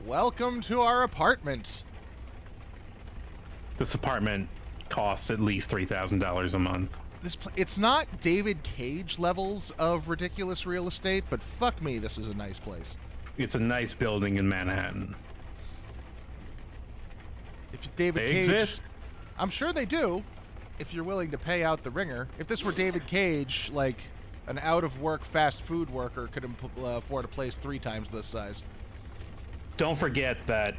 Welcome to our apartment. This apartment costs at least $3,000 a month. It's not David Cage levels of ridiculous real estate, but fuck me, this is a nice place. It's a nice building in Manhattan. If David They Cage exist. I'm sure they do, if you're willing to pay out the ringer. If this were David Cage, like an out-of-work fast food worker could afford a place 3 times this size. Don't forget that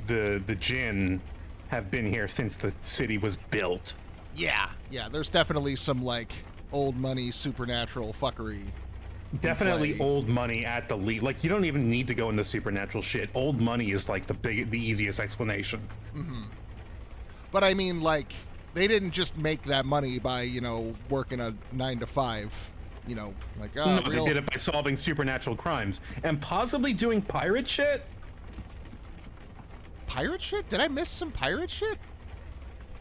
the Jinn have been here since the city was built. Yeah, there's definitely some, like, old money supernatural fuckery. Definitely old money at the least. Like, you don't even need to go into supernatural shit. Old money is, like, the easiest explanation. Mm-hmm. But I mean, like, they didn't just make that money by, working a 9 to 5, like, No, they did it by solving supernatural crimes. And possibly doing pirate shit? Pirate shit? Did I miss some pirate shit?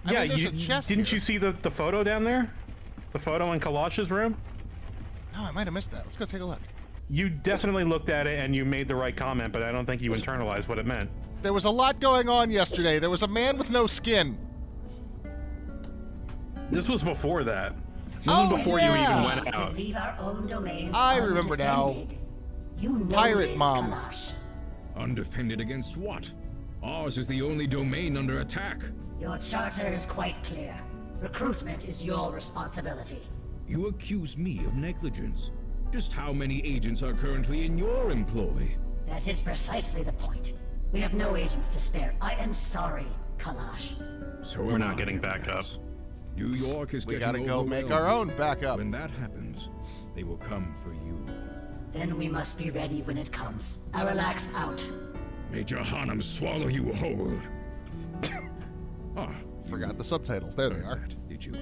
Yeah, there's a chest didn't here. you see the photo down there? The photo in Kalash's room? No, I might have missed that. Let's go take a look. You definitely looked at it and you made the right comment, but I don't think you internalized what it meant. There was a lot going on yesterday. There was a man with no skin. This was before that. This was before you even went out. Leave our own domains I remember now. undefended. You know Pirate this, Mom. Kalash. Undefended against what? Ours is the only domain under attack. Your charter is quite clear. Recruitment is your responsibility. You accuse me of negligence. Just how many agents are currently in your employ? That is precisely the point. We have no agents to spare. I am sorry, Kalash. So We're am not I, getting back up. Alex. New York is We getting gotta go make overwhelmed. our own backup. When that happens, they will come for you. Then we must be ready when it comes. Aralax out. Major Hanum swallow you whole. Forgot the subtitles. There they Heard are. that, did you?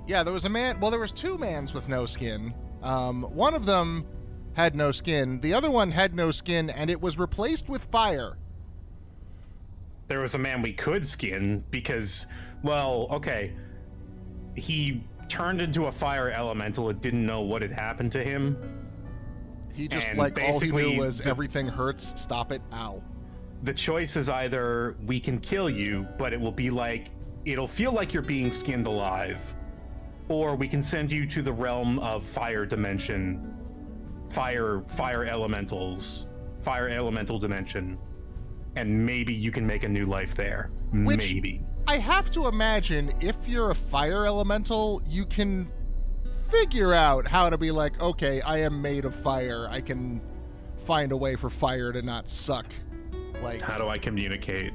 Yeah, there was a man. Well, there was 2 mans with no skin. One of them had no skin. The other one had no skin, and it was replaced with fire. There was a man we could skin because, well, okay, he turned into a fire elemental and didn't know what had happened to him. He just, And all he basically, knew was everything hurts, stop it, ow. The choice is either we can kill you, but it will be like, it'll feel like you're being skinned alive, or we can send you to the realm of fire dimension, fire elemental dimension, and maybe you can make a new life there. Which- Maybe. I have to imagine if you're a fire elemental, you can figure out how to be like, okay, I am made of fire. I can find a way for fire to not suck. Like, How do I communicate?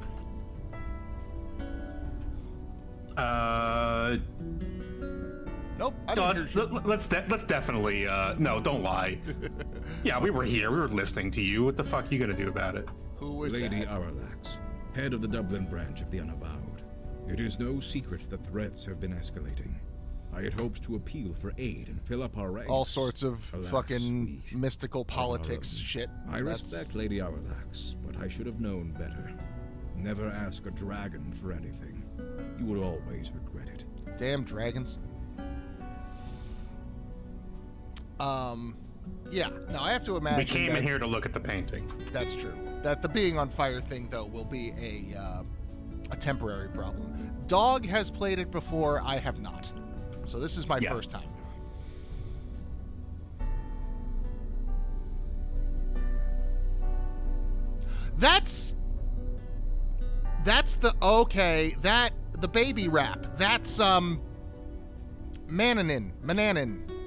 nope. I No, didn't hear shit. let's definitely no, don't lie. Yeah, we were here. We were listening to you. What the fuck are you gonna do about it? Who was Lady that? Aralax, head of the Dublin branch of the Unavowed. It is no secret that threats have been escalating. I had hoped to appeal for aid and fill up our ranks. All sorts of Alas, fucking we mystical politics shit. I That's- respect Lady Aralax, but I should have known better. Never ask a dragon for anything. You will always regret it. Damn dragons. Yeah. No, I have to imagine. We came that, in here to look at the painting. That's true. That the being on fire thing, though, will be a temporary problem. Dog has played it before. I have not. So this is my Yes. first time. That's the baby rap. That's Mananin,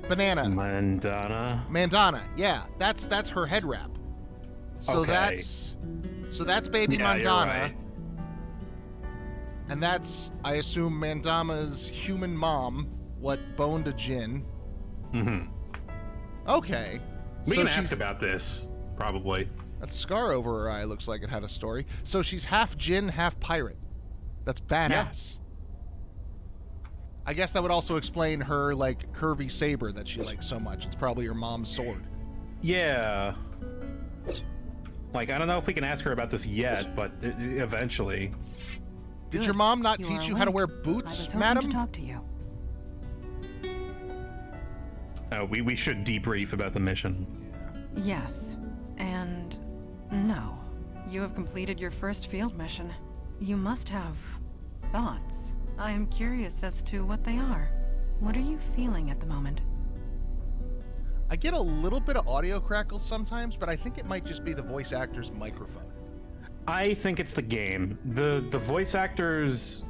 banana. Mandana, yeah, that's her head wrap. So Okay. that's baby Yeah, you're Mandana, right. and that's, I assume, Mandama's human mom, what boned a Jinn. Mm-hmm. Okay, We so can she's, ask about this, probably. that scar over her eye looks like it had a story. So she's half Jinn, half pirate. That's badass. I guess that would also explain her, like, curvy saber that she likes so much. It's probably her mom's sword. Yeah. Like, I don't know if we can ask her about this yet, but eventually. Did Good. your mom not You teach are you how to awake. wear I boots, was hoping madam? to talk to you. We should debrief about the mission. Yes, and No. You have completed your first field mission. You must have thoughts. I am curious as to what they are. What are you feeling at the moment? I get a little bit of audio crackles sometimes, but I think it might just be the voice actor's microphone. I think it's the game. The voice actors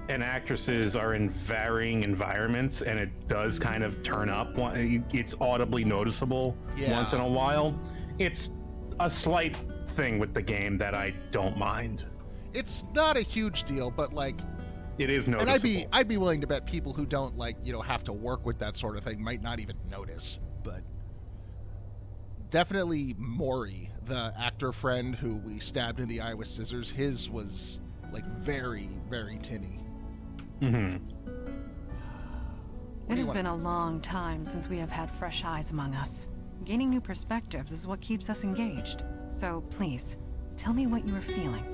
and actresses are in varying environments, and it does kind of turn up. It's audibly noticeable once in a while. It's a slight thing with the game that I don't mind. It's not a huge deal, but like, it is noticeable. And I'd be willing to bet people who don't like, have to work with that sort of thing might not even notice. But definitely Maury, the actor friend who we stabbed in the eye with scissors, his was like very, very tinny. Mm-hmm. It has been a long time since we have had fresh eyes among us. Gaining new perspectives is what keeps us engaged. So please, tell me what you are feeling.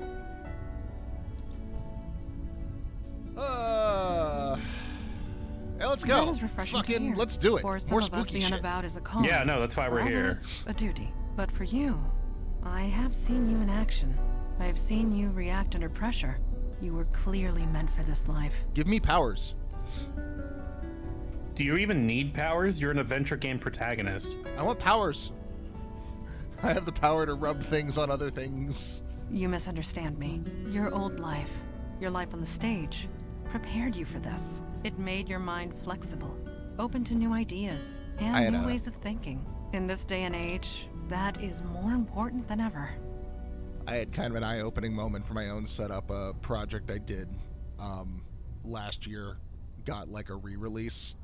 Hey, let's go. That is refreshing to hear. Let's do it. For some More of us, spooky the shit. Unavowed is a calling. Yeah, no, that's why we're For here. others, a duty. But for you, I have seen you in action. I have seen you react under pressure. You were clearly meant for this life. Give me powers. Do you even need powers? You're an adventure game protagonist. I want powers. I have the power to rub things on other things. You misunderstand me. Your old life, your life on the stage, prepared you for this. It made your mind flexible, open to new ideas, and new ways of thinking. In this day and age, that is more important than ever. I had kind of an eye-opening moment for my own setup. A project I did last year got like a re-release,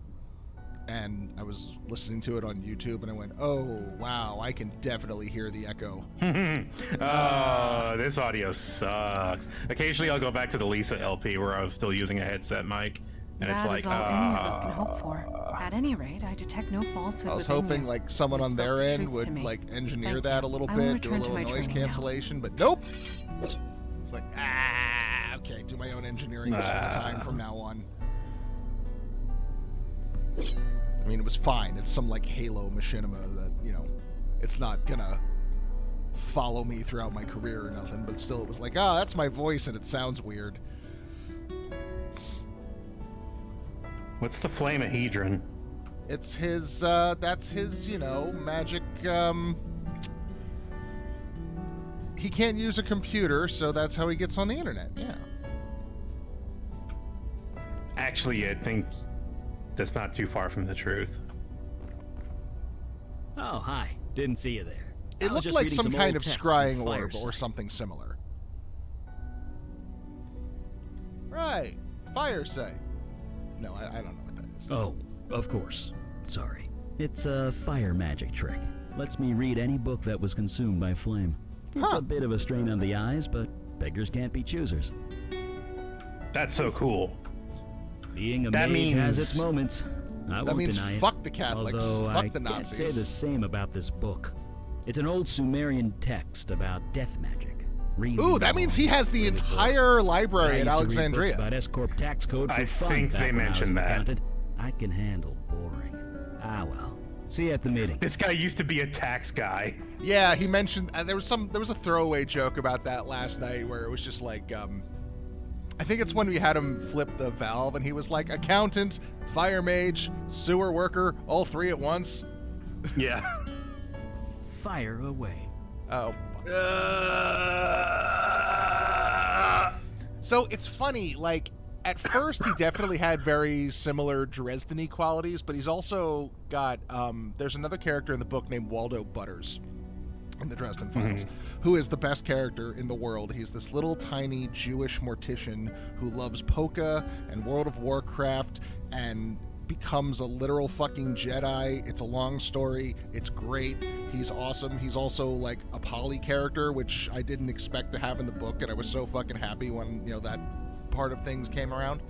and I was listening to it on YouTube, and I went, oh, wow, I can definitely hear the echo. Oh, this audio sucks. Occasionally I'll go back to the Lisa LP where I was still using a headset mic, and that it's like, is all any of us can hope for. At any rate, I detect no falsehood. I was within hoping you. like someone You on spoke their the end truth would to me. like engineer Thank that you. a little I will bit, do a return to little my noise training now. cancellation, but nope. It's like, okay, do my own engineering all the time from now on. I mean, it was fine. It's some like Halo machinima that, it's not gonna follow me throughout my career or nothing, but still it was like, that's my voice and it sounds weird. what's the flamahedron? It's his, that's his, magic, he can't use a computer, so that's how he gets on the internet, yeah. Actually, I think that's not too far from the truth. Oh, hi. Didn't see you there. It looked like some kind of scrying orb or something similar. Right. Fire sight. No, I don't know what that is. Oh, of course. Sorry. It's a fire magic trick. Lets me read any book that was consumed by flame. It's a bit of a strain on the eyes, but beggars can't be choosers. That's so cool. Being a That mage has means- its moments. I That won't means deny it. fuck the Catholics, Although fuck I the can't say the Nazis. same about this book. It's an old Sumerian text about death magic. Read Ooh, me that along. means he has the Read it for- entire library at I used to read books Alexandria. about S-Corp tax code for I fun think back they when I was mentioned an that. accountant. I can handle boring. Ah well. See you at the meeting. This guy used to be a tax guy. Yeah, he mentioned there was a throwaway joke about that last night where it was just like I think it's when we had him flip the valve and he was like accountant, fire mage, sewer worker, all three at once. Yeah. Fire away. Oh. So it's funny, like, at first he definitely had very similar Dresden-y qualities, but he's also got, there's another character in the book named Waldo Butters in the Dresden Files, who is the best character in the world. He's this little tiny Jewish mortician who loves polka and World of Warcraft and becomes a literal fucking Jedi. It's a long story. It's great. He's awesome. He's also like a poly character, which I didn't expect to have in the book, and I was so fucking happy when, that part of things came around.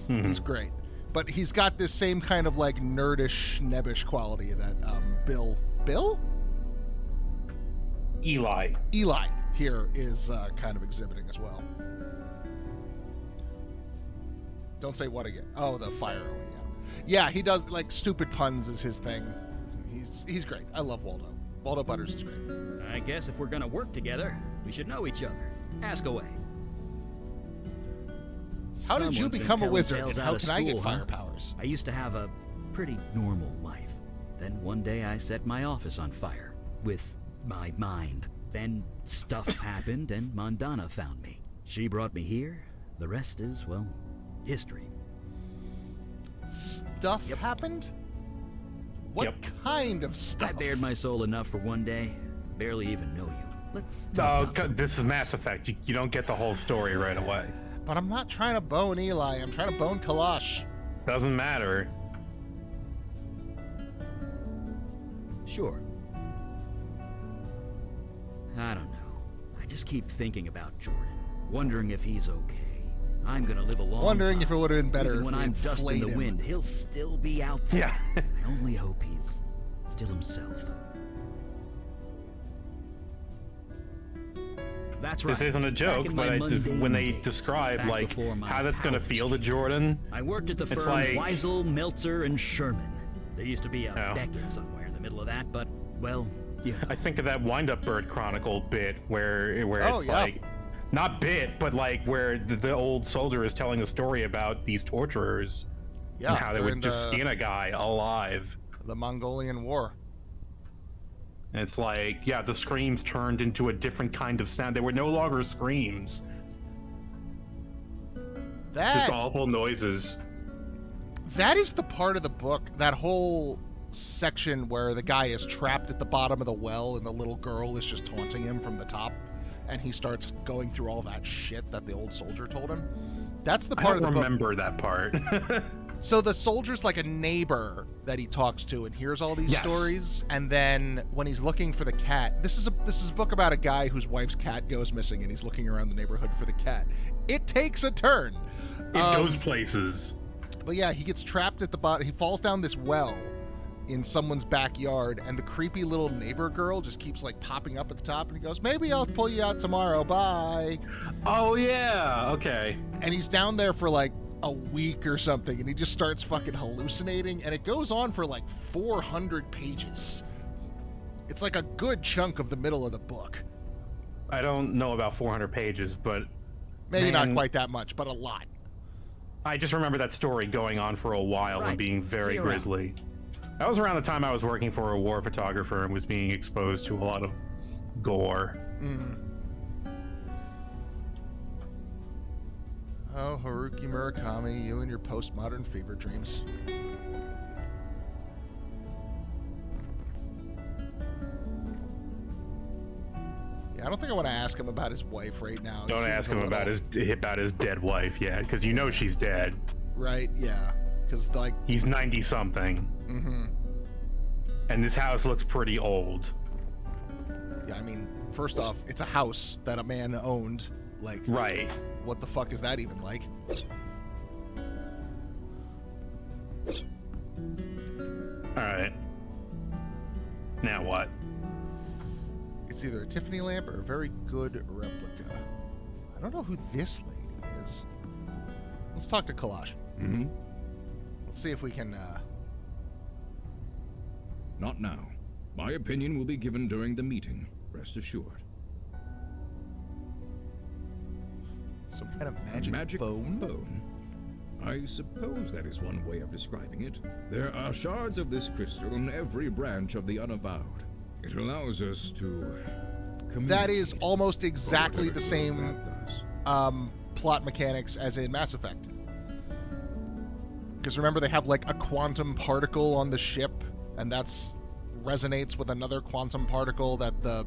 He's great. But he's got this same kind of like nerdish, nebbish quality that Bill? Eli here is kind of exhibiting as well. Don't say what again. Oh, the fire. Yeah, he does, like, stupid puns is his thing. He's great. I love Waldo. Waldo Butters is great. I I guess if we're gonna work together, we should know each other. Ask away. How did you Someone's been become a telling wizard, tales and out how of can I get school, fire huh? powers? I used to have a pretty normal life. Then one day I set my office on fire. With my mind. Then stuff happened and Mondana found me. She brought me here. The rest is, well, history. Stuff Yep. happened? What Yep. kind of stuff? I bared my soul enough for one day. Barely even know you. Let's Oh, talk about something this is Mass Effect. You don't get the whole story right away. But I'm not trying to bone Eli. I'm trying to bone Kalash. Doesn't matter. Sure. I don't know. I just keep thinking about Jordan, wondering if he's okay. I'm gonna live a long Wondering time. if it would have been better Even if when we I'm dust in inflate the him. wind, he'll still be out there. Yeah. I only hope he's still himself. That's right. This isn't a Back joke, in but my mundane when they days, describe back like before my how that's gonna powers feel to kicked in. Jordan, I worked at the It's firm like- Weisel, Meltzer, and Sherman. There used to be a Oh. Beckett somewhere in the middle of that, but, well, you know. I think of that Wind Up Bird Chronicle bit where Oh, it's yeah. like not bit, but like where the old soldier is telling a story about these torturers Yeah, and how they during would just skin a guy alive. the Mongolian War. And it's like, yeah, the screams turned into a different kind of sound. They were no longer screams, That just awful noises. that is the part of the book, that whole section where the guy is trapped at the bottom of the well and the little girl is just taunting him from the top, and he starts going through all that shit that the old soldier told him. That's the I part of don't the book. remember that part. So the soldier's like a neighbor that he talks to and hears all these Yes. stories, and then when he's looking for the cat, this is a book about a guy whose wife's cat goes missing, and he's looking around the neighborhood for the cat. It takes a turn. It goes places. But yeah, he gets trapped at the bottom. He falls down this well in someone's backyard, and the creepy little neighbor girl just keeps like popping up at the top, and he goes, "Maybe I'll pull you out tomorrow. Bye." Oh yeah, okay. And he's down there for like a week or something, and he just starts fucking hallucinating, and it goes on for like 400 pages. It's like a good chunk of the middle of the book. I don't know about 400 pages, but Maybe Man. not quite that much, but a lot. I just remember that story going on for a while and Right. being very See you around. grisly. That was around the time I was working for a war photographer and was being exposed to a lot of gore. Oh, Haruki Murakami, you and your postmodern fever dreams. Yeah, I don't think I want to ask him about his wife right now. He Don't seems ask a him about his dead wife yet, because you know she's dead. Right, yeah. Because, like, He's 90 something. And this house looks pretty old. yeah, I mean, first off, it's a house that a man owned. Like, Right. what the fuck is that even like? Alright. Now what? It's either a Tiffany lamp or a very good replica. I don't know who this lady is. Let's talk to Kalash. Mm-hmm. Let's see if we can, Not now. My opinion will be given during the meeting. Rest assured. some kind of A magic phone? phone? I suppose that is one way of describing it. There are shards of this crystal in every branch of the Unavowed. It allows us to communicate. That is almost exactly Or the whatever same that does. plot mechanics as in Mass Effect. Because remember, they have like a quantum particle on the ship, and that's resonates with another quantum particle that the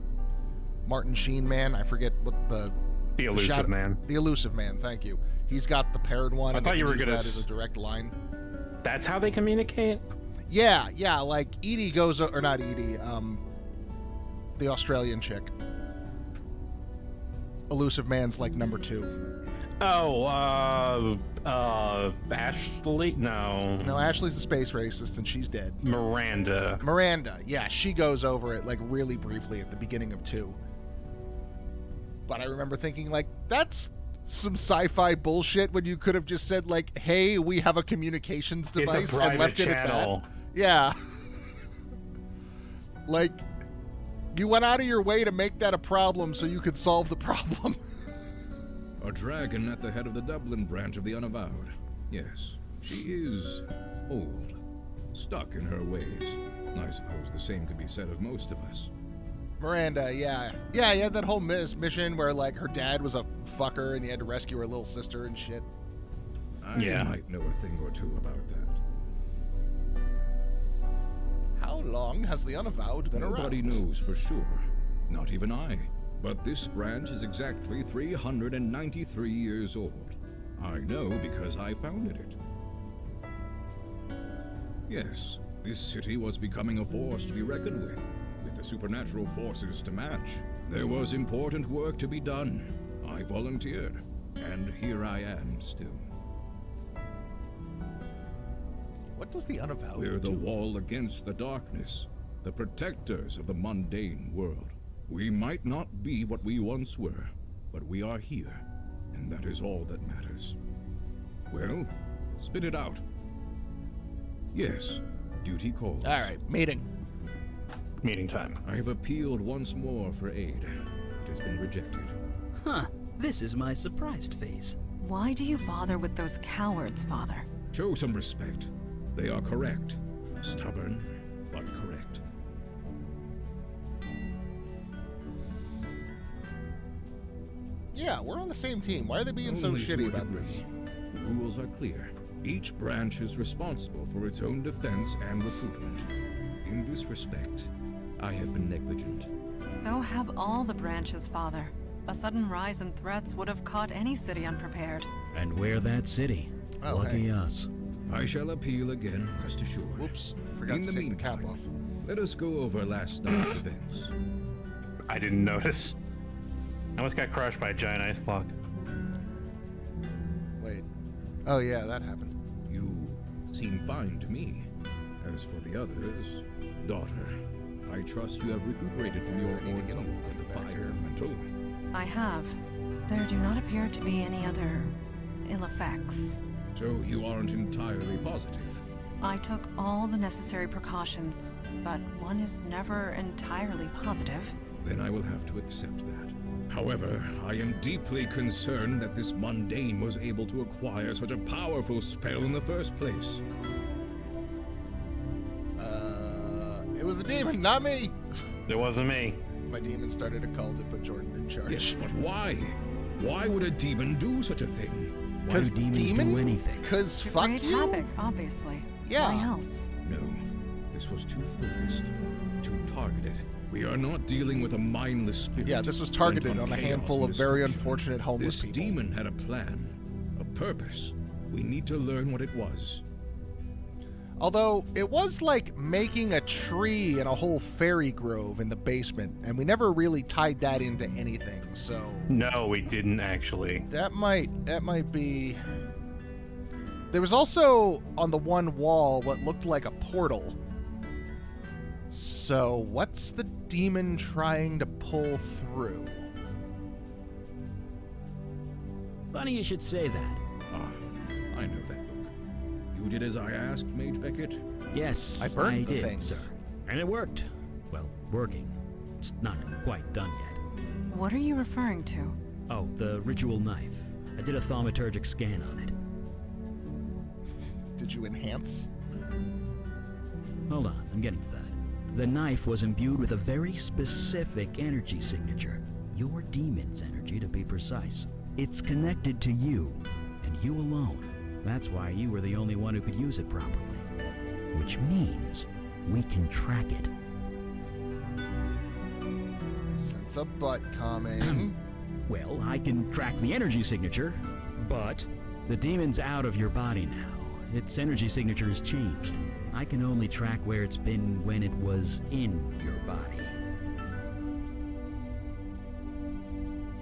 Martin Sheen man, I forget what the Elusive Man. The Elusive Man, thank you. He's got the paired one. I and thought they you can were use gonna that as a direct line. That's how they communicate? Yeah, like Edie goes, or not Edie, the Australian chick. Elusive Man's like number 2. Oh, Ashley? No. No, Ashley's the space racist and she's dead. Miranda. Miranda, yeah, she goes over it like really briefly at the beginning of 2. But I remember thinking like, that's some sci-fi bullshit when you could have just said like, hey, we have a communications device It's a and private left channel. it at that. Yeah. Like, You went out of your way to make that a problem so you could solve the problem. A dragon at the head of the Dublin branch of the Unavowed. Yes, she is old, stuck in her ways. I suppose the same could be said of most of us. Miranda, yeah. Yeah, you had that whole mission where, like, her dad was a fucker and you had to rescue her little sister and shit. I might know a thing or two about that. How long has the Unavowed been around? Nobody knows for sure. Not even I. But this branch is exactly 393 years old. I know because I founded it. Yes, this city was becoming a force to be reckoned with the supernatural forces to match. There was important work to be done. I volunteered, and here I am still. What does the Unavowed We're the do? wall against the darkness, the protectors of the mundane world. We might not be what we once were, but we are here, and that is all that matters. Well, spit it out. Yes, duty calls. All right, meeting. Meeting time. I have appealed once more for aid. It has been rejected. Huh, this is my surprised face. Why do you bother with those cowards, Father? Show some respect. They are correct. Stubborn, but correct. Yeah, we're on the same team. Why are they being so Only to shitty a about degree. this? The rules are clear. Each branch is responsible for its own defense and recruitment. In this respect, I have been negligent. So have all the branches, Father. A sudden rise in threats would have caught any city unprepared. And we're that city. Oh, Lucky hey. us. I shall appeal again, rest assured. Whoops, forgot In to the take the cap meantime, off. let us go over last night's events. I didn't notice. I almost got crushed by a giant ice block. Wait. Oh yeah, that happened. You seem fine to me. As for the others, daughter, I trust you have recuperated from your I need to get ordeal a with the light back fire here. elemental. I have. There do not appear to be any other ill effects. So you aren't entirely positive. I took all the necessary precautions, but one is never entirely positive. Then I will have to accept that. However, I am deeply concerned that this mundane was able to acquire such a powerful spell in the first place. It was the demon, not me. It wasn't me. My demon started a cult and put Jordan in charge. Yes, but why? Why would a demon do such a thing? Why Because do demons demon? do anything? Because To fuck create you. havoc, obviously. Yeah. Why else? No, this was too focused, too targeted. We are not dealing with a mindless spirit. Yeah, this was targeted bent on a chaos handful and of very destruction. unfortunate homeless This people. demon had a plan, a purpose. We need to learn what it was. Although, it was like making a tree in a whole fairy grove in the basement, and we never really tied that into anything, so... No, we didn't actually. That might be... There was also, on the one wall, what looked like a portal. So, what's the demon trying to pull through? Funny you should say that. Ah, I know that look. You did as I asked, Mage Beckett? Yes, I burned the did, things. sir. And it worked. Well, working. It's not quite done yet. What are you referring to? Oh, the ritual knife. I did a thaumaturgic scan on it. Did you enhance? Hold on, I'm getting to that. The knife was imbued with a very specific energy signature. Your demon's energy, to be precise. It's connected to you, and you alone. That's why you were the only one who could use it properly. Which means we can track it. I sense a butt coming. Well, I can track the energy signature, but the demon's out of your body now. Its energy signature has changed. I can only track where it's been when it was in your body.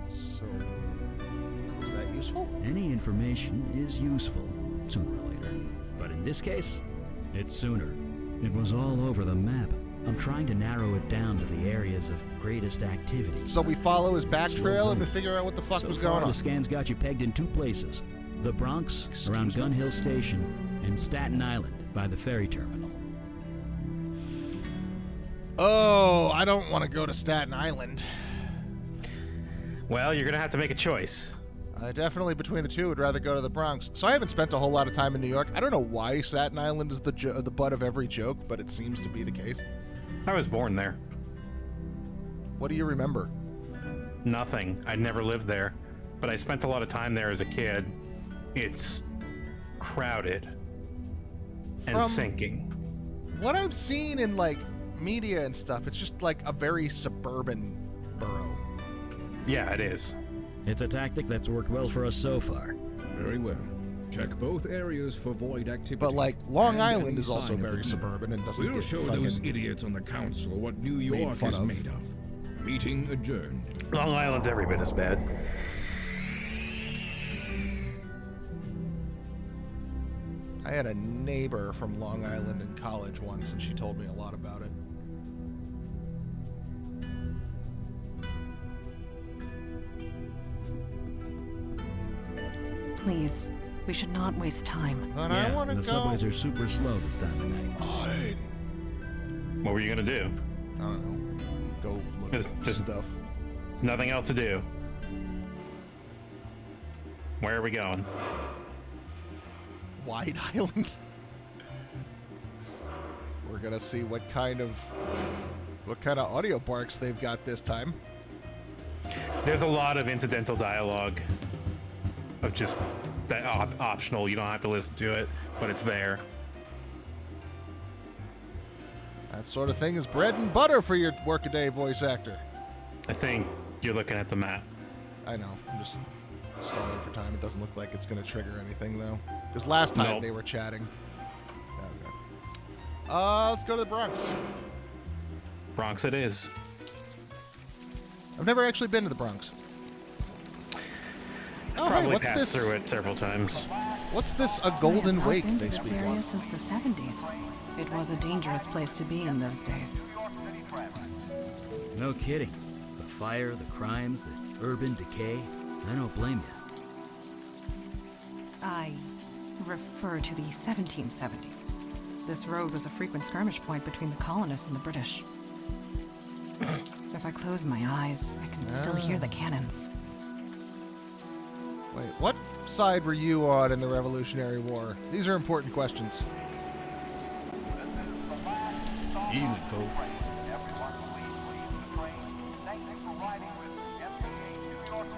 So, is that useful? Any information is useful, sooner or later. But in this case, it's sooner. It was all over the map. I'm trying to narrow it down to the areas of greatest activity. So we follow his back Slow trail and we burn. figure out what the fuck So was far, going on. the scan's got you pegged in two places. The Bronx, around Excuse me? Gun Hill Station, and Staten Island, by the ferry terminal. Oh, I don't want to go to Staten Island. Well, you're gonna have to make a choice. I definitely, between the two, would rather go to the Bronx. So I haven't spent a whole lot of time in New York. I don't know why Staten Island is the butt of every joke, but it seems to be the case. I was born there. What do you remember? Nothing. I never lived there, but I spent a lot of time there as a kid. It's crowded and sinking. What I've seen in, like, media and stuff, it's just like a very suburban borough. Yeah, it is. It's a tactic that's worked well for us so far. Very well. Check both areas for void activity. But, like, Long and Island any is also sign of very the suburban and doesn't We'll get show fucking those idiots on the council what New made York fun is of. made of. Meeting adjourned. Long Island's every bit as bad. I had a neighbor from Long Island in college once, and she told me a lot about it. Please, we should not waste time. But I want to the go. subways are super slow this time of night. Fine. What were you gonna do? I don't know. Go look at Just- stuff. Nothing else to do. Where are we going? White Island. We're gonna see what kind of audio barks they've got this time. There's a lot of incidental dialogue of just that optional. You don't have to listen to it, but it's there. That sort of thing is bread and butter for your workaday voice actor. I think you're looking at the map. I know. I'm just stalling for time. It doesn't look like it's going to trigger anything, though. Because last time Nope. they were chatting. Okay. Let's go to the Bronx. Bronx it is. I've never actually been to the Bronx. Oh, hey, Probably what's passed this? through it several times. What's this? A I golden have not wake been to they this speak area of. since the 70s. It was a dangerous place to be in those days. No kidding. The fire, the crimes, the urban decay. I don't blame you. I refer to the 1770s. This road was a frequent skirmish point between the colonists and the British. If I close my eyes, I can still hear the cannons. Wait, what side were you on in the Revolutionary War? These are important questions. Evening, folks.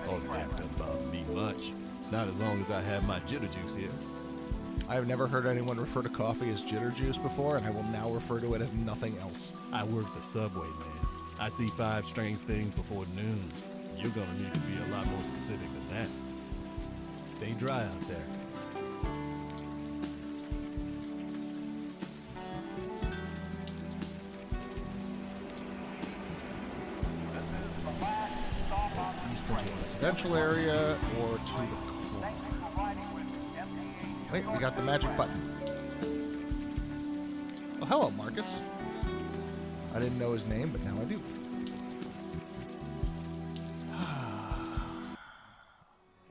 Oh, that doesn't bother me much. Not as long as I have my jitter juice here. I have never heard anyone refer to coffee as jitter juice before, and I will now refer to it as nothing else. I work the subway, man. I see 5 strange things before noon. You're gonna need to be a lot more specific than that. Stay dry out there. It's east into a residential area or to the car. Wait, we got the magic button. Oh, hello, Marcus. I didn't know his name, but now I do.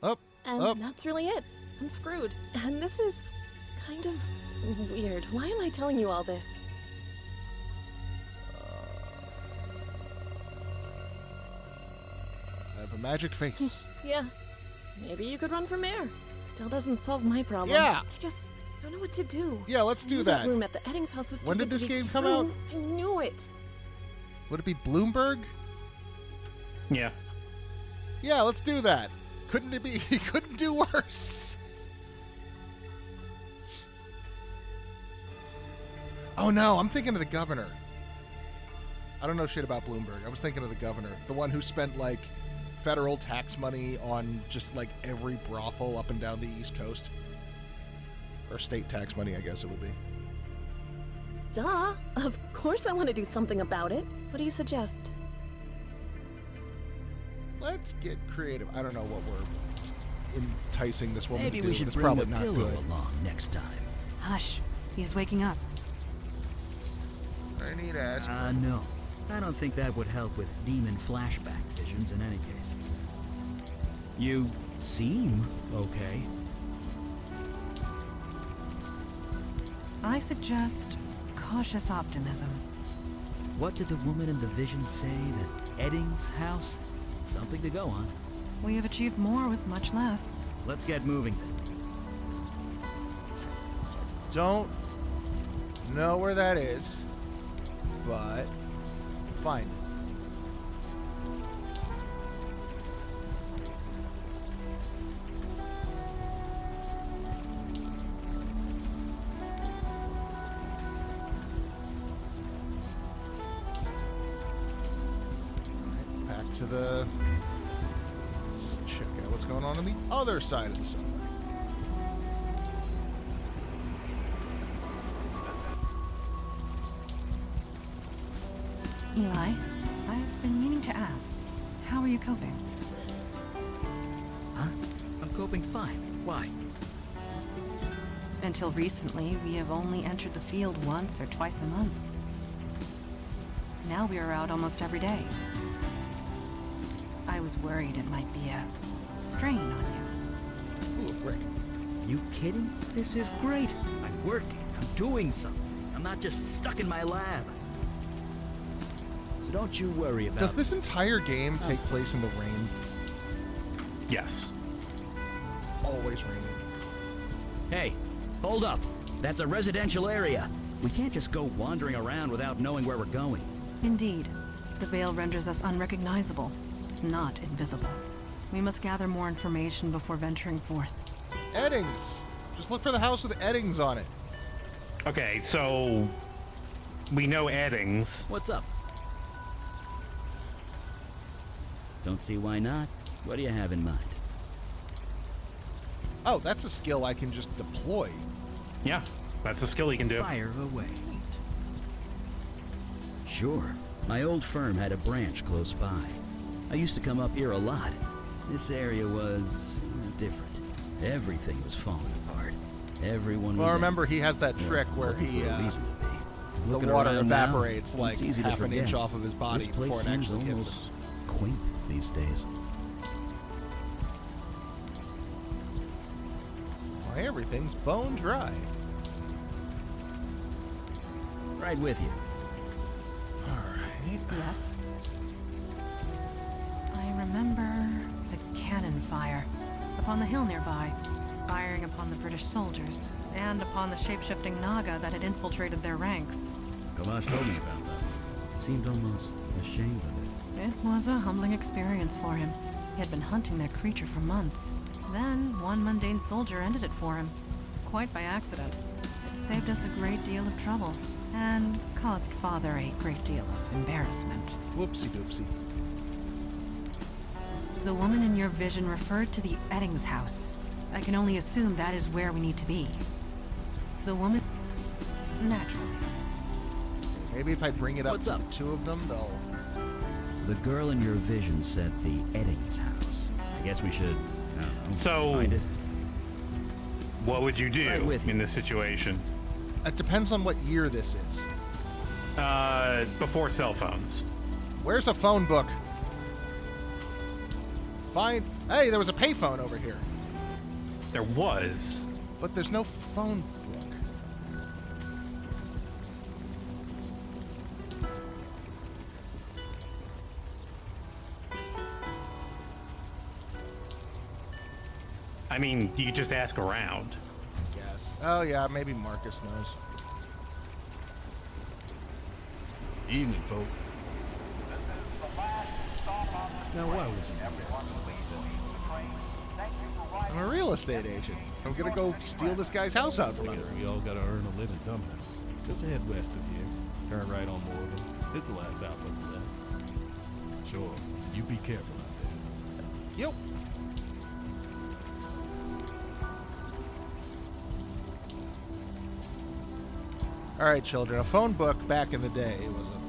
Up, And up. that's really it. I'm screwed. And this is kind of weird. Why am I telling you all this? I have a magic face. Yeah. Maybe you could run for mayor. Still doesn't solve my problem. Yeah. I just don't know what to do. Yeah, let's I do knew that. room at the Eddings house was too When did good this to be game come true. out? I knew it. Would it be Bloomberg? Yeah. Yeah, let's do that. Couldn't it be? He couldn't do worse. Oh no, I'm thinking of the governor. I don't know shit about Bloomberg. I was thinking of the governor, the one who spent like federal tax money on just like every brothel up and down the East Coast, or state tax money, I guess it would be. Duh. Of course I want to do something about it. What do you suggest? Let's get creative. I don't know what we're enticing this woman Maybe to do. we should It's bring probably the not pillow good. along next time. Hush, he's waking up. I need to ask. No. I don't think that would help with demon flashback visions in any case. You seem okay. I suggest cautious optimism. What did the woman in the vision say? That Edding's house? Something to go on. We have achieved more with much less. Let's get moving then. Don't know where that is, but find it. Back to the... Let's check out what's going on the other side of the subway. Eli, I've been meaning to ask, how are you coping? Huh? I'm coping fine. Why? Until recently, we have only entered the field once or twice a month. Now we are out almost every day. I was worried it might be a strain on you. Ooh, a brick. You kidding? This is great. I'm working. I'm doing something. I'm not just stuck in my lab. So don't you worry about... Does this entire game take place in the rain? Yes. It's always raining. Hey, hold up. That's a residential area. We can't just go wandering around without knowing where we're going. Indeed, the veil renders us unrecognizable, not invisible. We must gather more information before venturing forth. Eddings! Just look for the house with Eddings on it. Okay, so we know Eddings. What's up? Don't see why not. What do you have in mind? Oh, that's a skill I can just deploy. Yeah, that's a skill you can do. Fire away. Sure. My old firm had a branch close by. I used to come up here a lot. This area was different. Everything was falling apart. Everyone was... Well, remember, he has that trick where he, the water evaporates like half an inch off of his body before it actually hits him. Quaint these days. Why, everything's bone dry. Right with you. Alright. Yes. I remember the cannon fire upon the hill nearby, firing upon the British soldiers, and upon the shape-shifting Naga that had infiltrated their ranks. Kamash told me about that. Seemed almost ashamed of it. It was a humbling experience for him. He had been hunting that creature for months. Then, one mundane soldier ended it for him, quite by accident. It saved us a great deal of trouble, and caused Father a great deal of embarrassment. Whoopsie doopsie. The woman in your vision referred to the Eddings house. I can only assume that is where we need to be. The woman... Naturally. Maybe if I bring it up What's to up? the two of them, they'll... The girl in your vision said the Eddings house. I guess we should, I don't know, So- find it. What would you do Right with you. in this situation? It depends on what year this is. Before cell phones. Where's a phone book? Find... Hey, there was a payphone over here. There was. But there's no phone book. I mean, you could just ask around. I guess. Oh, yeah, maybe Marcus knows. Evening, folks. Now, why would you ask? I'm a real estate agent. I'm gonna go steal this guy's house out from under him. We all gotta earn a living somehow. Just head west of here. Turn right on Morgan. It's the last house over there. Sure, you be careful out there. Yep. All right, children. A phone book back in the day was a...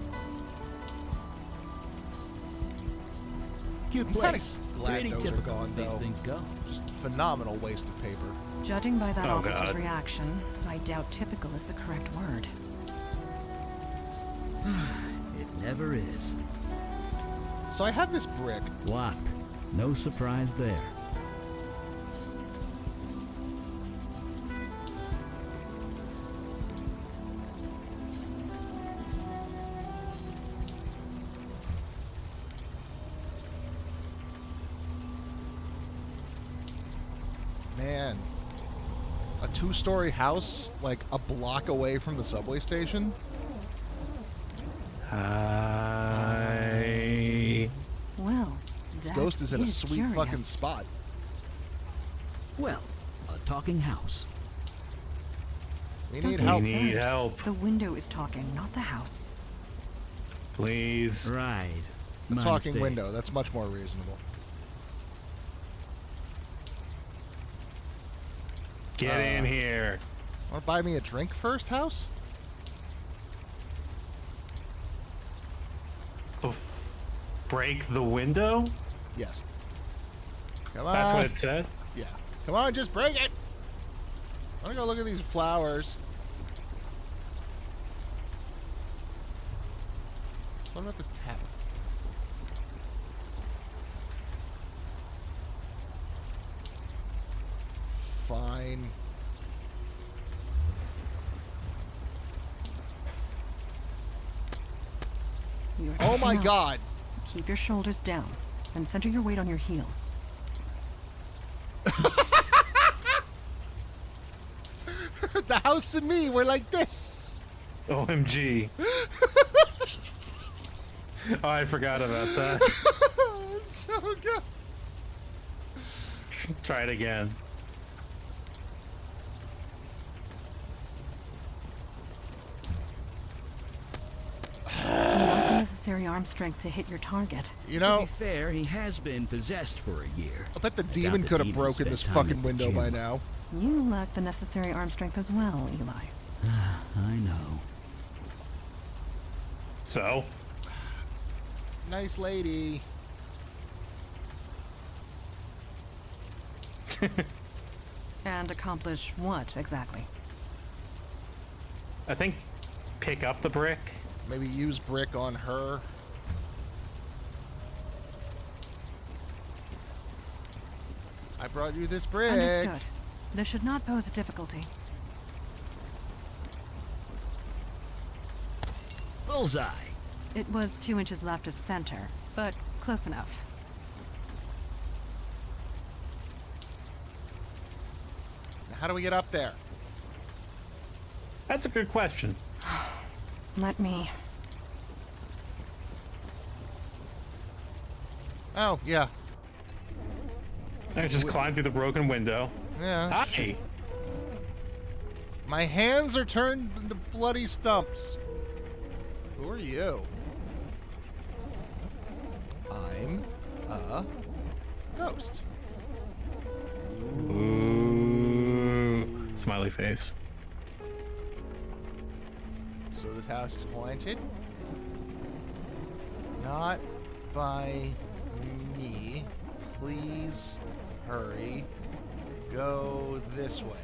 Cute I'm kinda place. glad Pretty those are typical gone, as these though. things go. just phenomenal waste of paper. Judging by that Oh, officer's God. reaction, I doubt typical is the correct word. It never is. So I have this brick. Locked. No surprise there. 2-story house like a block away from the subway station. Hi. Well, This that ghost is in a sweet curious. fucking spot. Well, a talking house. We Don't need be help. We need sad. help. The window is talking, not the house. Please. Right. The My talking mistake. window. That's much more reasonable. Get in here. Want to buy me a drink first, house? Break the window? Yes. Come on. That's what it said? Yeah. Come on, just break it. I want to go look at these flowers. What about this tap? Fine. You're Oh my catching up. god. Keep your shoulders down and center your weight on your heels. The house and me were like this. OMG. Oh, I forgot about that. So good. Try it again. Not the necessary arm strength to hit your target. You To know, be fair, he has been possessed for a year. I bet the doubt demon the could have demon broken spent this time fucking at the window gym. by now. You lack the necessary arm strength as well, Eli. I know. So, Nice lady. And accomplish what exactly? I think pick up the brick. Maybe use brick on her. I brought you this brick. Understood. This should not pose a difficulty. Bullseye. It was 2 inches left of center, but close enough. Now, how do we get up there? That's a good question. Let me. Oh, yeah. I just climb through the broken window. Yeah. Hi. My hands are turned into bloody stumps. Who are you? I'm a ghost. Ooh. Smiley face. So this house is haunted? Not by me. Please hurry. Go this way.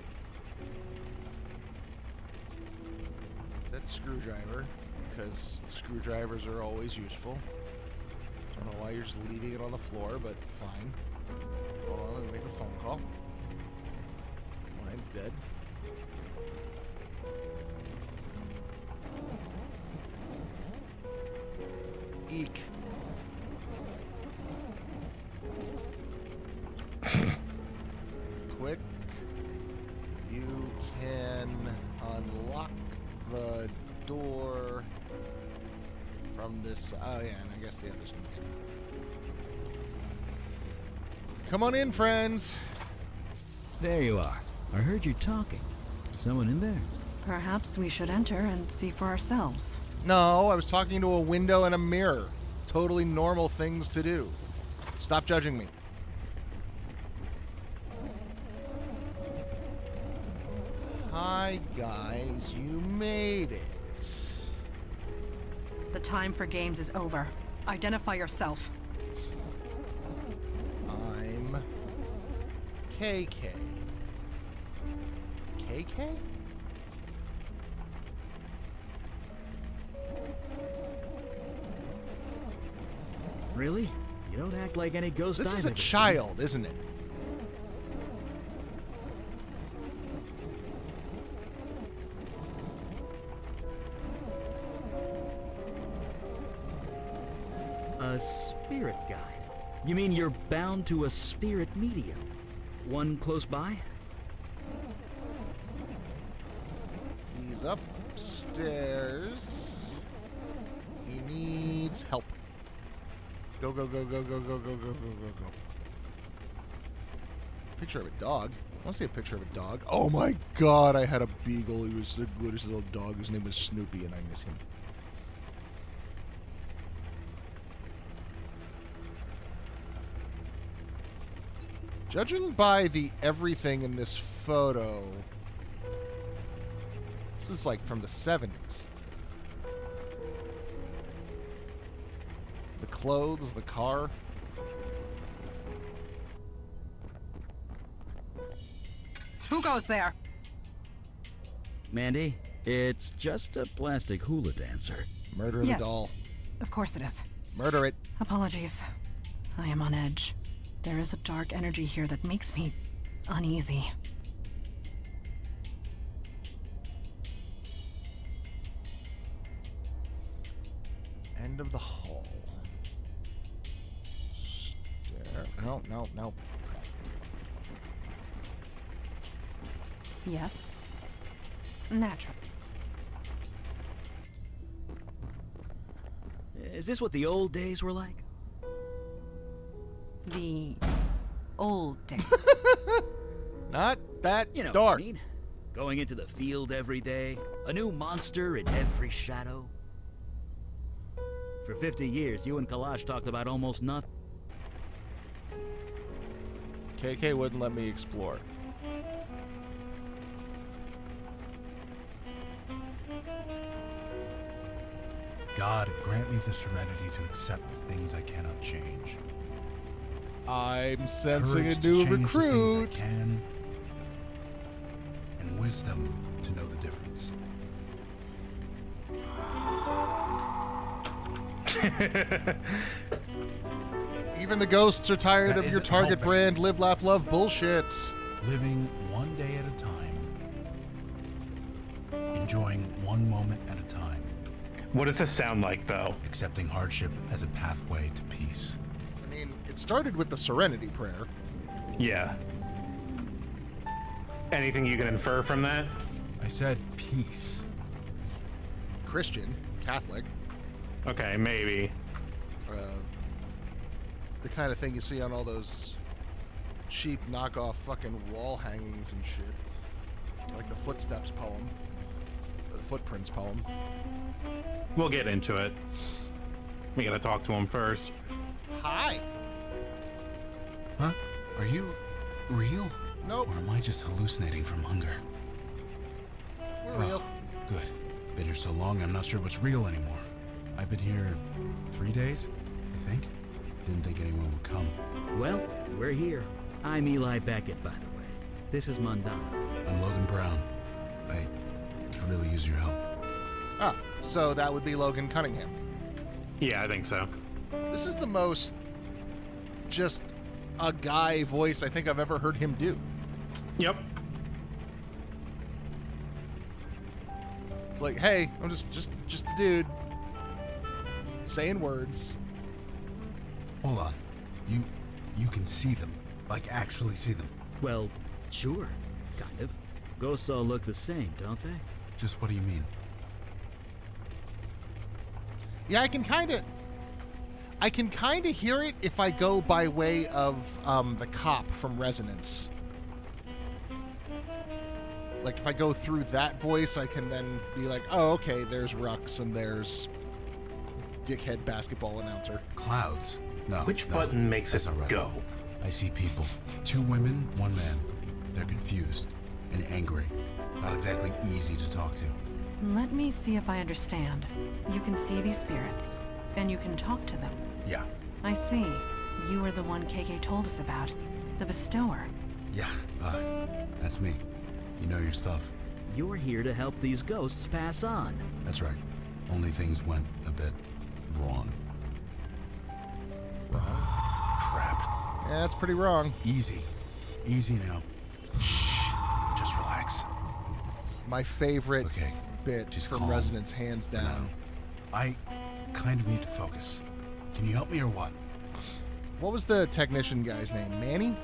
That's screwdriver, because screwdrivers are always useful. Don't know why you're just leaving it on the floor, but fine. Hold on, let me make a phone call. Mine's dead. Eek. Quick. You can unlock the door from this. Oh, yeah, and I guess the others can get in. Come on in, friends. There you are. I heard you talking. Someone in there? Perhaps we should enter and see for ourselves. No, I was talking to a window and a mirror. Totally normal things to do. Stop judging me. Hi, guys. You made it. The time for games is over. Identify yourself. I'm KK. KK? Really? You don't act like any ghost This I've is a ever seen. child, isn't it? A spirit guide? You mean you're bound to a spirit medium? One close by? He's upstairs. He needs help. Go, go, go, go, go, go, go, go, go, go, go. Picture of a dog. I want to see a picture of a dog. Oh my god, I had a beagle. He was the goodest little dog. His name was Snoopy, and I miss him. Judging by the everything in this photo, this is like from the 70s. The clothes, the car. Who goes there? Mandy, it's just a plastic hula dancer. Murder the doll. Of course it is. Murder it. Apologies. I am on edge. There is a dark energy here that makes me uneasy. End of the hall. Stair. No, no, no. Yes. Natural. Is this what the old days were like? The old days. Not that You know dark. what I mean? Going into the field every day, a new monster in every shadow. For 50 years, you and Kalash talked about almost nothing. KK wouldn't let me explore. God, grant me the serenity to accept the things I cannot change. I'm sensing Courage a to new change the recruit. things I can, and wisdom to know the difference. Even the ghosts are tired That of your isn't Target helping. brand live, laugh, love bullshit. Living one day at a time. Enjoying one moment at a time. What does this sound like, though? Accepting hardship as a pathway to peace. I mean, it started with the Serenity Prayer. Yeah. Anything you can infer from that? I said peace. Christian, Catholic. Okay, maybe. The kind of thing you see on all those cheap knockoff fucking wall hangings and shit. Like the Footsteps poem. Or the Footprints poem. We'll get into it. We gotta talk to him first. Hi. Huh? Are you real? Nope. Or am I just hallucinating from hunger? We're real. Good. Been here so long, I'm not sure what's real anymore. I've been here 3 days, I think. Didn't think anyone would come. Well, we're here. I'm Eli Beckett, by the way. This is Mandana. I'm Logan Brown. I could really use your help. Ah, so that would be Logan Cunningham. Yeah, I think so. This is the most just a guy voice I think I've ever heard him do. Yep. It's like, hey, I'm just a dude saying words. Hold on. You can see them. Like, actually see them. Well, sure. Kind of. Ghosts all look the same, don't they? Just what do you mean? Yeah, I can kind of hear it if I go by way of the cop from Resonance. Like, if I go through that voice, I can then be like, oh, okay, there's Raqus and there's dickhead basketball announcer. Clouds. No. Which no, button makes that's it not right. go? I see people. 2 women, 1 man. They're confused and angry. Not exactly easy to talk to. Let me see if I understand. You can see these spirits, and you can talk to them. Yeah. I see. You are the one KK told us about. The bestower. Yeah. That's me. You know your stuff. You're here to help these ghosts pass on. That's right. Only things went a bit wrong. Crap. Yeah, that's pretty wrong. Easy. Easy now. Shh. Just relax. My favorite Okay. bit Just from calm. Resonance, hands For now. down. I kind of need to focus. Can you help me or what? What was the technician guy's name? Manny?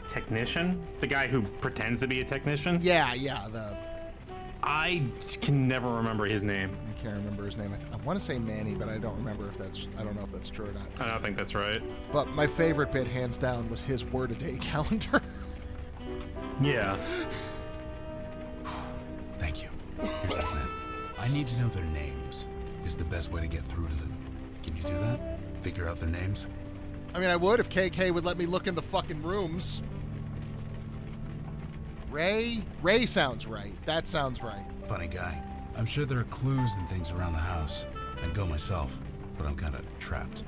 technician, the guy who pretends to be a technician. Yeah. I can never remember his name. I can't remember his name. I want to say Manny, but I don't remember if that's. I don't know if that's true or not. I don't think that's right. But my favorite bit, hands down, was his word-a-day calendar. Yeah. Thank you. Here's the plan. I need to know their names. Is the best way to get through to them. Can you do that? Figure out their names? I mean, I would if KK would let me look in the fucking rooms. Ray sounds right. That sounds right. Funny guy. I'm sure there are clues and things around the house. I'd go myself, but I'm kind of trapped.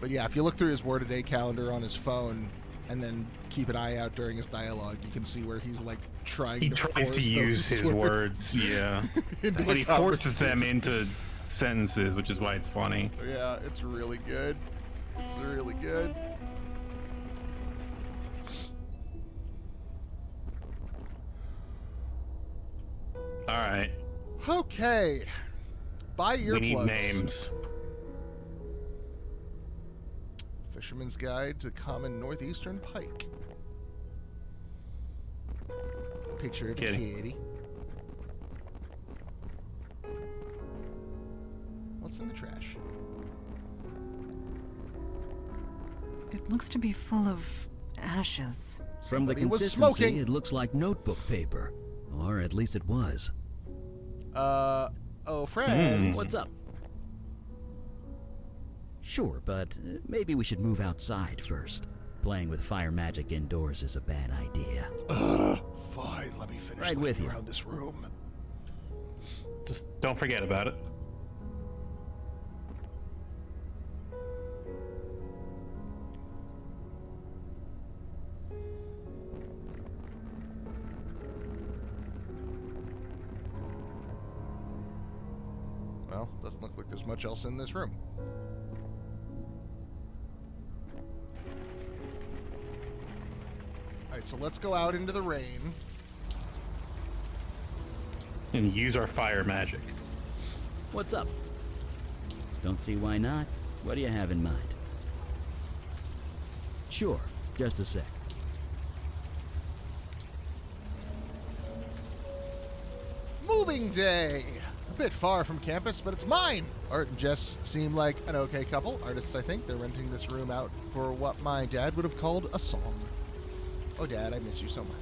But yeah, if you look through his word-a-day calendar on his phone and then keep an eye out during his dialogue, you can see where he's like trying He to tries to use his words, yeah. But he forces them into sentences, which is why it's funny. Yeah, it's really good. It's really good. All right. Okay. Buy earplugs. We need names. Fisherman's Guide to Common Northeastern Pike. Picture of a kitty. What's in the trash? It looks to be full of ashes. From the Somebody was consistency, smoking. it looks like notebook paper. Or at least it was. Oh, friend. What's up? Sure, but maybe we should move outside first. Playing with fire magic indoors is a bad idea. Fine, let me finish Right with you. around this room. Just don't forget about it. Well, doesn't look like there's much else in this room. Alright, so let's go out into the rain. And use our fire magic. What's up? Don't see why not. What do you have in mind? Sure, just a sec. Moving day! A bit far from campus, but it's mine! Art and Jess seem like an okay couple. Artists, I think. They're renting this room out for what my dad would have called a song. Oh, Dad, I miss you so much.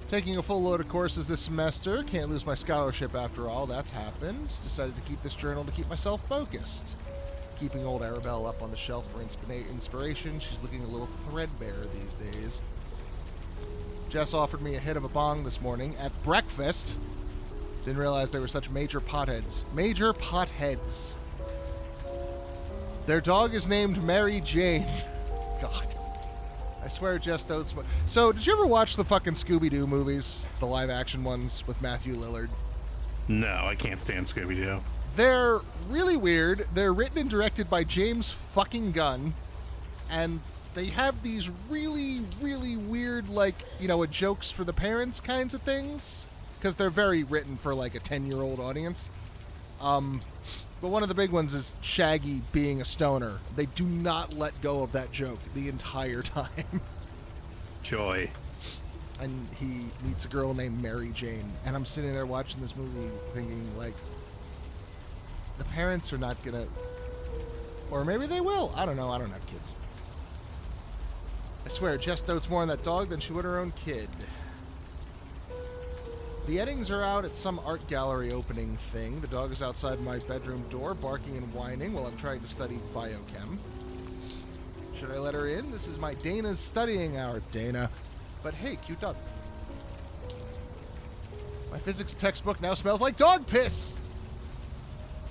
Taking a full load of courses this semester. Can't lose my scholarship after all. That's happened. Decided to keep this journal to keep myself focused. Keeping old Arabelle up on the shelf for inspiration. She's looking a little threadbare these days. Jess offered me a hit of a bong this morning at breakfast. Didn't realize they were such major potheads. Major potheads. Their dog is named Mary Jane. God. I swear Jess don't smoke. So, did you ever watch the fucking Scooby-Doo movies? The live-action ones with Matthew Lillard? No, I can't stand Scooby-Doo. They're really weird. They're written and directed by James fucking Gunn. And they have these really, really weird, like, you know, a jokes for the parents kinds of things. Because they're very written for, like, a 10-year-old audience. But one of the big ones is Shaggy being a stoner. They do not let go of that joke the entire time. Joy. And he meets a girl named Mary Jane. And I'm sitting there watching this movie thinking, like, the parents are not gonna... Or maybe they will. I don't know. I don't have kids. I swear, Jess dotes more on that dog than she would her own kid. The Eddings are out at some art gallery opening thing. The dog is outside my bedroom door, barking and whining while I'm trying to study biochem. Should I let her in? This is my Dana's studying hour, Dana. But hey, cute dog. My physics textbook now smells like dog piss!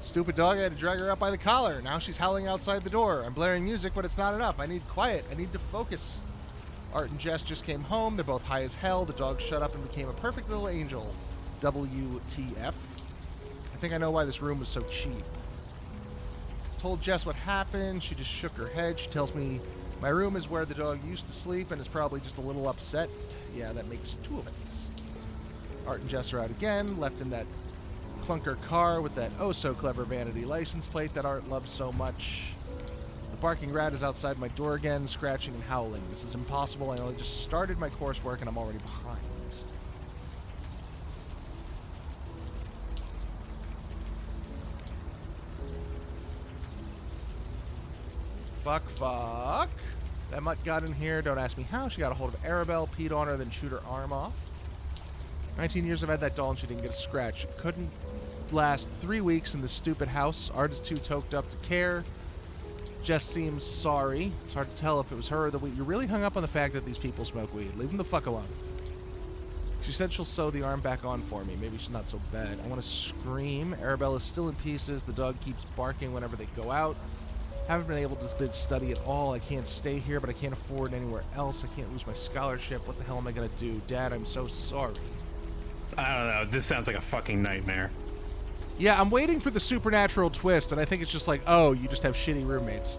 Stupid dog, I had to drag her out by the collar. Now she's howling outside the door. I'm blaring music, but it's not enough. I need quiet. I need to focus. Art and Jess just came home. They're both high as hell. The dog shut up and became a perfect little angel. WTF. I think I know why this room was so cheap. Told Jess what happened. She just shook her head. She tells me my room is where the dog used to sleep and is probably just a little upset. Yeah, that makes two of us. Art and Jess are out again, left in that clunker car with that oh-so-clever vanity license plate that Art loves so much. The barking rat is outside my door again, scratching and howling. This is impossible. I only just started my coursework and I'm already behind. Fuck. That mutt got in here. Don't ask me how. She got a hold of Arabelle, peed on her, then chewed her arm off. 19 years I've had that doll and she didn't get a scratch. It couldn't last 3 weeks in this stupid house. Art is too toked up to care. Jess seems sorry. It's hard to tell if it was her or the weed. You're really hung up on the fact that these people smoke weed. Leave them the fuck alone. She said she'll sew the arm back on for me. Maybe she's not so bad. I want to scream. Arabelle is still in pieces. The dog keeps barking whenever they go out. Haven't been able to study at all. I can't stay here, but I can't afford anywhere else. I can't lose my scholarship. What the hell am I going to do? Dad, I'm so sorry. I don't know. This sounds like a fucking nightmare. Yeah, I'm waiting for the supernatural twist, and I think it's just like, oh, you just have shitty roommates.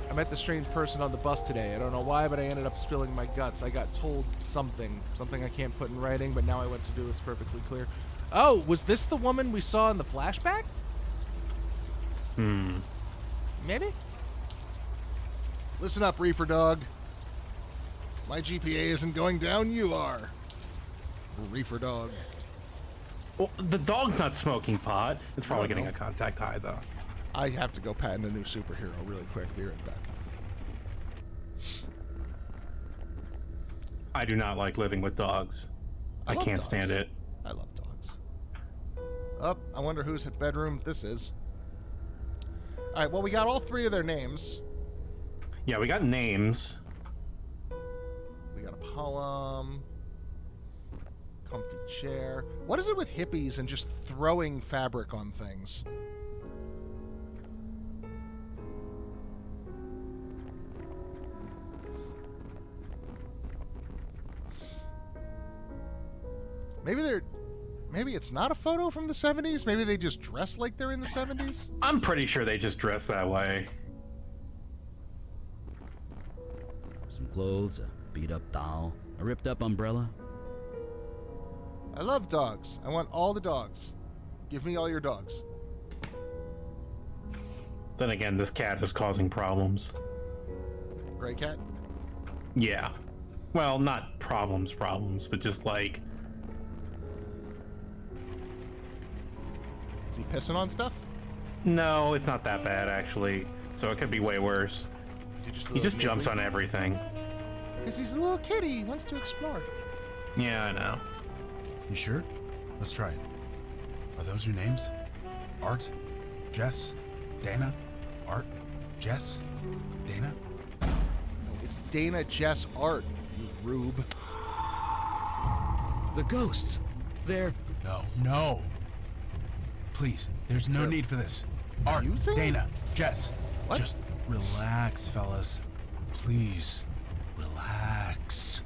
I met this strange person on the bus today. I don't know why, but I ended up spilling my guts. I got told something I can't put in writing, but now I went to do it's perfectly clear. Oh, was this the woman we saw in the flashback? Maybe? Listen up, Reefer Dog. My GPA isn't going down, you are. Reefer Dog. Well, the dog's not smoking pot. It's probably getting a contact high, though. I have to go patent a new superhero really quick. Be right back. I do not like living with dogs. I can't stand it. I love dogs. I wonder whose bedroom this is. All right, well, we got all three of their names. Yeah, we got names. We got a poem. Comfy chair. What is it with hippies and just throwing fabric on things? Maybe it's not a photo from the 70s? Maybe they just dress like they're in the 70s? I'm pretty sure they just dress that way. Some clothes, a beat-up doll, a ripped-up umbrella. I love dogs. I want all the dogs. Give me all your dogs. Then again, this cat is causing problems. Gray cat? Yeah. Well, not problems, but just like... Is he pissing on stuff? No, it's not that bad, actually. So it could be way worse. He just jumps on everything. Because he's a little kitty. He wants to explore. Yeah, I know. You sure? Let's try it. Are those your names? Art? Jess? Dana? Art? Jess? Dana? It's Dana, Jess, Art, you rube. The ghosts. They're... No. Please, there's no need for this. Art, Dana, Jess. What? Just relax, fellas. Please, relax.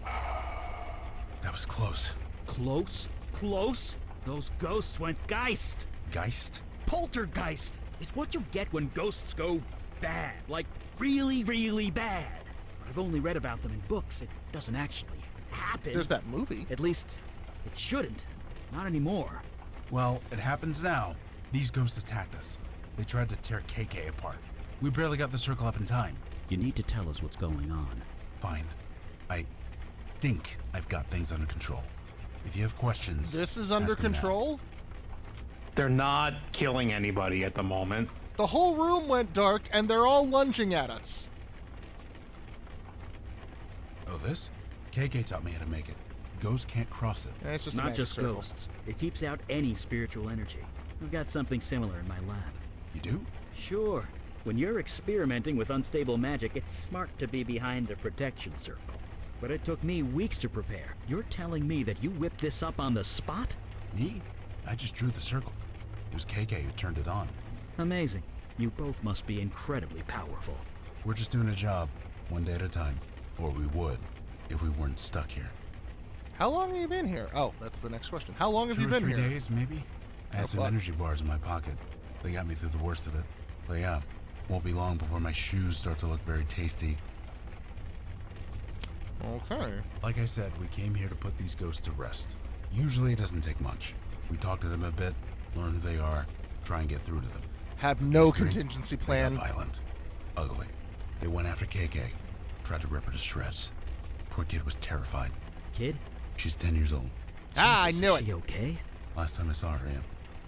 That was close. Close? Those ghosts went geist. Geist? Poltergeist. It's what you get when ghosts go bad. Like, really, really bad. But I've only read about them in books. It doesn't actually happen. There's that movie. At least, it shouldn't. Not anymore. Well, it happens now. These ghosts attacked us. They tried to tear KK apart. We barely got the circle up in time. You need to tell us what's going on. Fine. I think I've got things under control. If you have questions... This is under control? They're not killing anybody at the moment. The whole room went dark, and they're all lunging at us. Oh, this? KK taught me how to make it. Ghosts can't cross it. It's just not just ghosts. It keeps out any spiritual energy. I've got something similar in my lab. You do? Sure. When you're experimenting with unstable magic, it's smart to be behind a protection circle. But it took me weeks to prepare. You're telling me that you whipped this up on the spot? Me? I just drew the circle. It was KK who turned it on. Amazing. You both must be incredibly powerful. We're just doing a job, one day at a time. Or we would, if we weren't stuck here. How long have you been here? Oh, that's the next question. How long have you been here? 2 or 3 days, maybe? I had some energy bars in my pocket. They got me through the worst of it. But yeah, won't be long before my shoes start to look very tasty. Okay. Like I said, we came here to put these ghosts to rest. Usually it doesn't take much. We talk to them a bit, learn who they are, try and get through to them. have no These three, contingency they plan. got violent, ugly. They went after KK, tried to rip her to shreds. Poor kid was terrified. Kid? She's 10 years old. I Jesus, knew is it. she okay? Last time I saw her, yeah.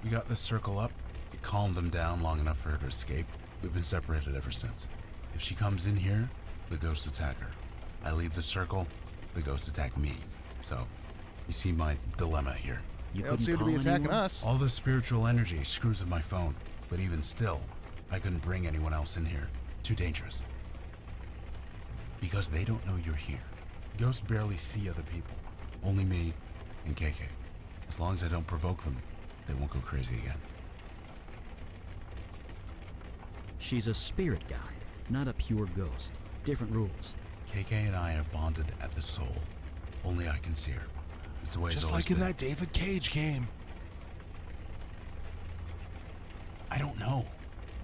We got this circle up. It calmed them down long enough for her to escape. We've been separated ever since. If she comes in here, the ghosts attack her. I leave the circle, the ghosts attack me. So, you see my dilemma here. You They don't couldn't seem to call be attacking anyone? us. All the spiritual energy screws with my phone, but even still, I couldn't bring anyone else in here. Too dangerous. Because they don't know you're here. Ghosts barely see other people. Only me and KK. As long as I don't provoke them, they won't go crazy again. She's a spirit guide, not a pure ghost. Different rules. KK and I are bonded at the soul. Only I can see her. It's the way it's Just always like in been. that David Cage game. I don't know.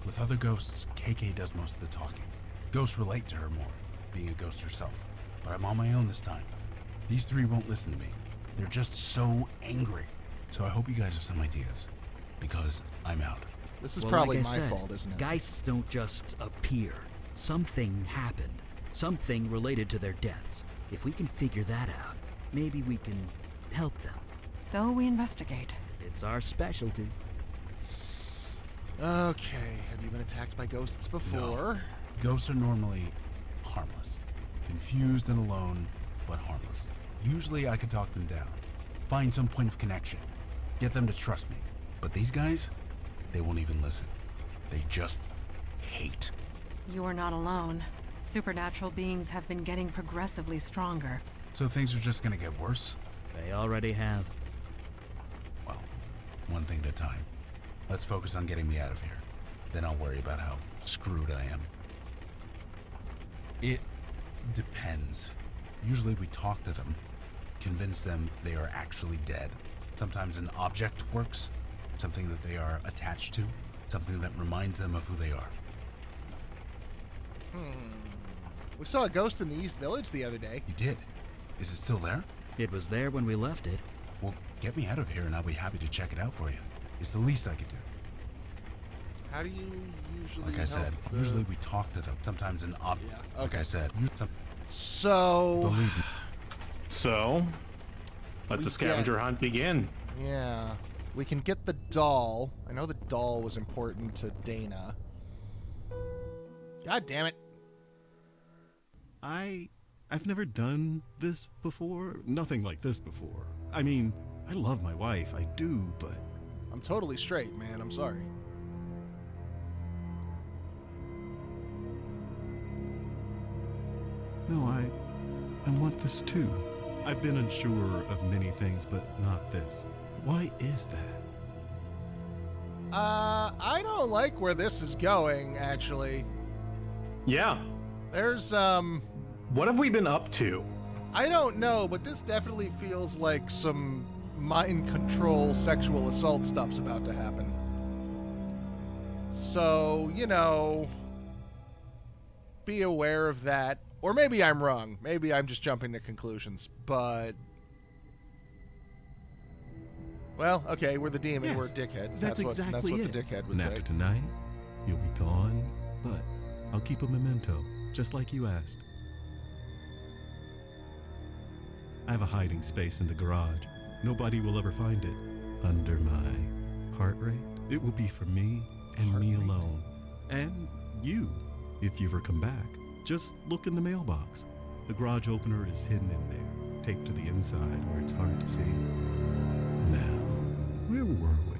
With other ghosts, KK does most of the talking. Ghosts relate to her more, being a ghost herself. But I'm on my own this time. These three won't listen to me. They're just so angry. So I hope you guys have some ideas. Because I'm out. This is Well, probably like I my said, fault, isn't it? Geists don't just appear. Something happened. Something related to their deaths. If we can figure that out, maybe we can help them. So we investigate. It's our specialty. Okay, have you been attacked by ghosts before? Ghosts are normally harmless. Confused and alone, but harmless. Usually I could talk them down. Find some point of connection. Get them to trust me. But these guys, they won't even listen. They just hate. You are not alone. Supernatural beings have been getting progressively stronger. So things are just gonna get worse? They already have. Well, one thing at a time. Let's focus on getting me out of here. Then I'll worry about how screwed I am. It depends. Usually we talk to them, convince them they are actually dead. Sometimes an object works, something that they are attached to, something that reminds them of who they are. We saw a ghost in the East Village the other day. You did? Is it still there? It was there when we left it. Well, get me out of here and I'll be happy to check it out for you. It's the least I could do. How do you usually Like I said, help usually we talk to them. Sometimes an object. Yeah, Like okay. I said, So, believe me. So, let We the scavenger hunt begin. yeah. We can get the doll. I know the doll was important to Dana. God damn it. I've never done this before. Nothing like this before. I mean, I love my wife, I do, but I'm totally straight, man. I'm sorry. no, I want this too. I've been unsure of many things, but not this. Why is that? I don't like where this is going, actually. Yeah. There's, What have we been up to? I don't know, but this definitely feels like some mind control sexual assault stuff's about to happen. So, you know, be aware of that. Or maybe I'm wrong. Maybe I'm just jumping to conclusions. But, well, okay, we're the demon. Yes, We're a dickhead. That's what exactly the it. dickhead would And say. after tonight, you'll be gone, but I'll keep a memento, just like you asked. I have a hiding space in the garage. Nobody will ever find it. Under my heart rate. It will be for me and me alone. And you, if you ever come back. Just look in the mailbox. The garage opener is hidden in there, taped to the inside where it's hard to see. Now, where were we?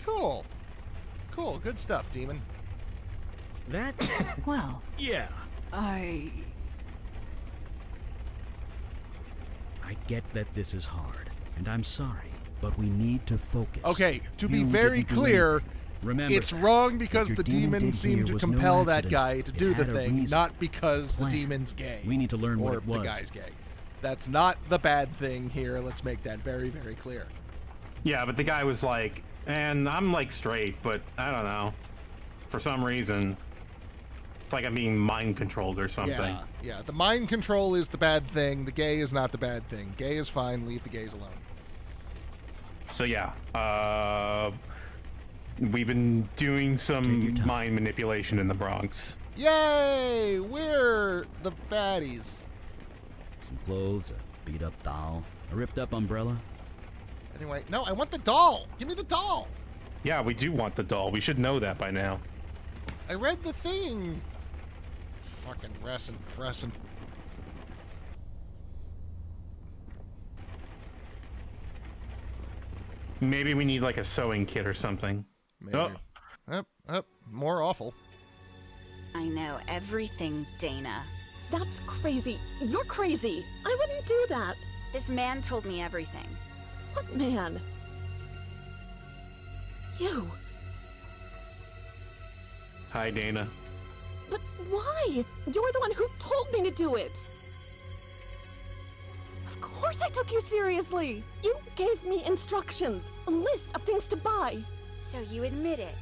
Cool. Cool. Good stuff, demon. That's... Well, yeah. I get that this is hard, and I'm sorry, but we need to focus. Okay, to be You very didn't do clear, anything. Remember, it's wrong because what your the demon did seemed here to was no compel that accident. guy to It do the had a thing, reason. not because the Plan. demon's gay. We need to learn what or it was. the guy's gay. That's not the bad thing here. Let's make that very, very clear. Yeah, but the guy was like, and I'm like straight, but I don't know. For some reason, it's like I'm being mind controlled or something. Yeah, yeah. The mind control is the bad thing. The gay is not the bad thing. Gay is fine. Leave the gays alone. So yeah, we've been doing some mind manipulation in the Bronx. Yay! We're the baddies. Some clothes, a beat-up doll, a ripped-up umbrella. Anyway, no, I want the doll. Give me the doll. Yeah, we do want the doll. We should know that by now. I read the thing. Fucking fressin'. Maybe we need like a sewing kit or something. Maybe. Oh. More awful. I know everything, Dana. That's crazy. You're crazy. I wouldn't do that. This man told me everything. What man? You. Hi, Dana. But why? You're the one who told me to do it. Of course I took you seriously. You gave me instructions, a list of things to buy. So you admit it.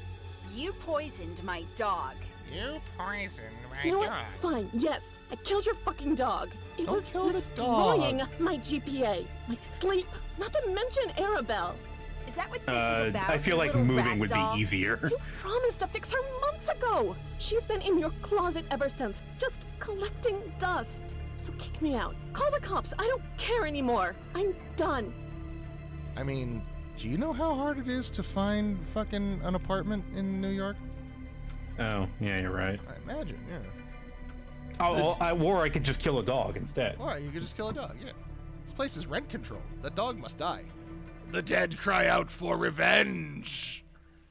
You poisoned my dog. You poisoned my You know dog. what? Fine, yes. I killed your fucking dog. It was kill the destroying dog. my GPA, my sleep, not to mention Arabelle. Is that what this is about? I feel you like little moving rat would doll? be easier. You promised to fix her months ago. She's been in your closet ever since, just collecting dust. So kick me out. Call the cops. I don't care anymore. I'm done. I mean, do you know how hard it is to find fucking an apartment in New York? Oh, yeah, you're right. I imagine, yeah. Oh, or I could just kill a dog instead. Or you could just kill a dog, yeah. This place is rent controlled. That dog must die. The dead cry out for revenge.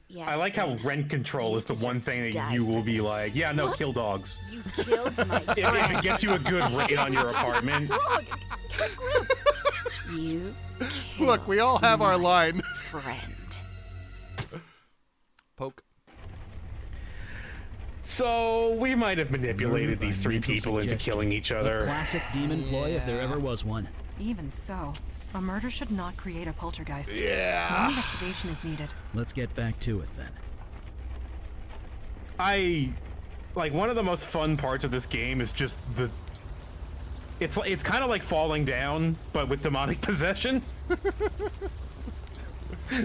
Yes, I like how Dana. rent control You is the one deserve to thing die that you will for be this. like, yeah, no, What? kill dogs. You killed my If it gets you a good rate on your apartment. Dog, get a grip. You Look, we all have our my line. friend. Poke. So we might have manipulated these three Mental people into suggestion. killing each A other. classic demon ploy if there ever was one. Even so, a murder should not create a poltergeist. More Yeah. investigation is needed. Let's get back to it then. Like one of the most fun parts of this game is just it's kind of like Falling Down, but with demonic possession.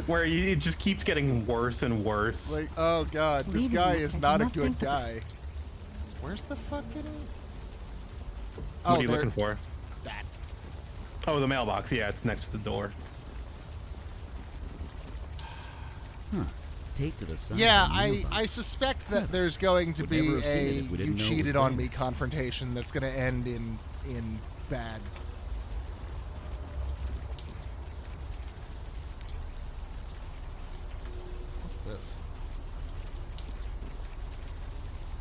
Where it just keeps getting worse and worse. Like, oh god, this Leaving guy it, is I do not a not good think that guy. Where's the fucking... What are you there- looking for? That. Oh, the mailbox. Yeah, it's next to the door. Huh. Take to the side. Yeah, and I move on. suspect that there's going to Would be never have seen a it if we didn't you know it cheated was on there. me confrontation that's going to end in bad. What's this?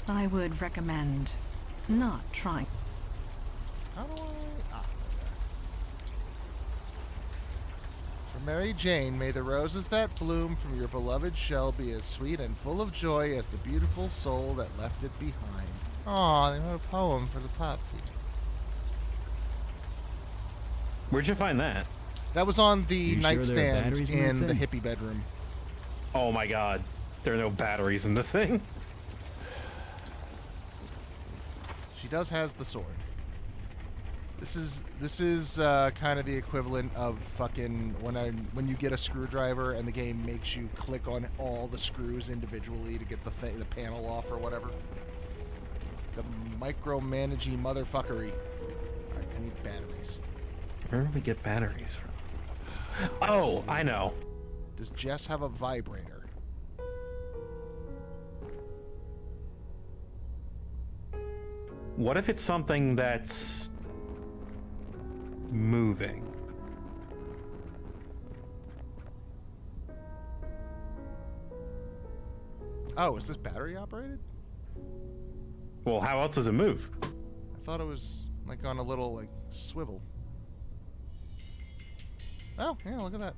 I would recommend not trying. How do I... Ah, okay. For Mary Jane, may the roses that bloom from your beloved shell be as sweet and full of joy as the beautiful soul that left it behind. Aw, they wrote a poem for the puppy. Where'd you find that? That was on the You sure there are nightstand batteries in in that the thing? hippie bedroom. Oh my god. There are no batteries in the thing. She does has the sword. This is kind of the equivalent of fucking when you get a screwdriver and the game makes you click on all the screws individually to get the panel off or whatever. The micromanaging motherfuckery. Alright, I need batteries. Where do we get batteries from? Oh, I know. Does Jess have a vibrator? What if it's something that's moving? Oh, is this battery operated? Well, how else does it move? I thought it was like on a little like swivel. Oh, yeah, look at that.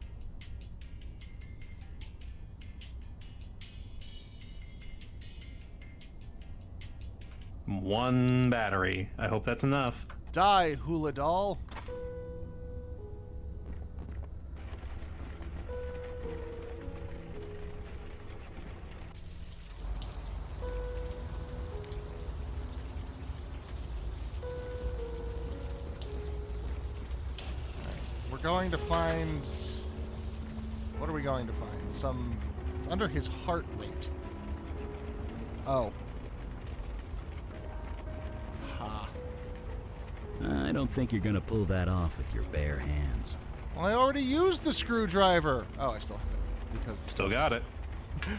One battery. I hope that's enough. Die, hula doll. We're going to find we going to find? It's under his heart rate. Oh. Ha. I don't think you're gonna pull that off with your bare hands. Well, I already used the screwdriver. Oh, I still have it. Because Still got it.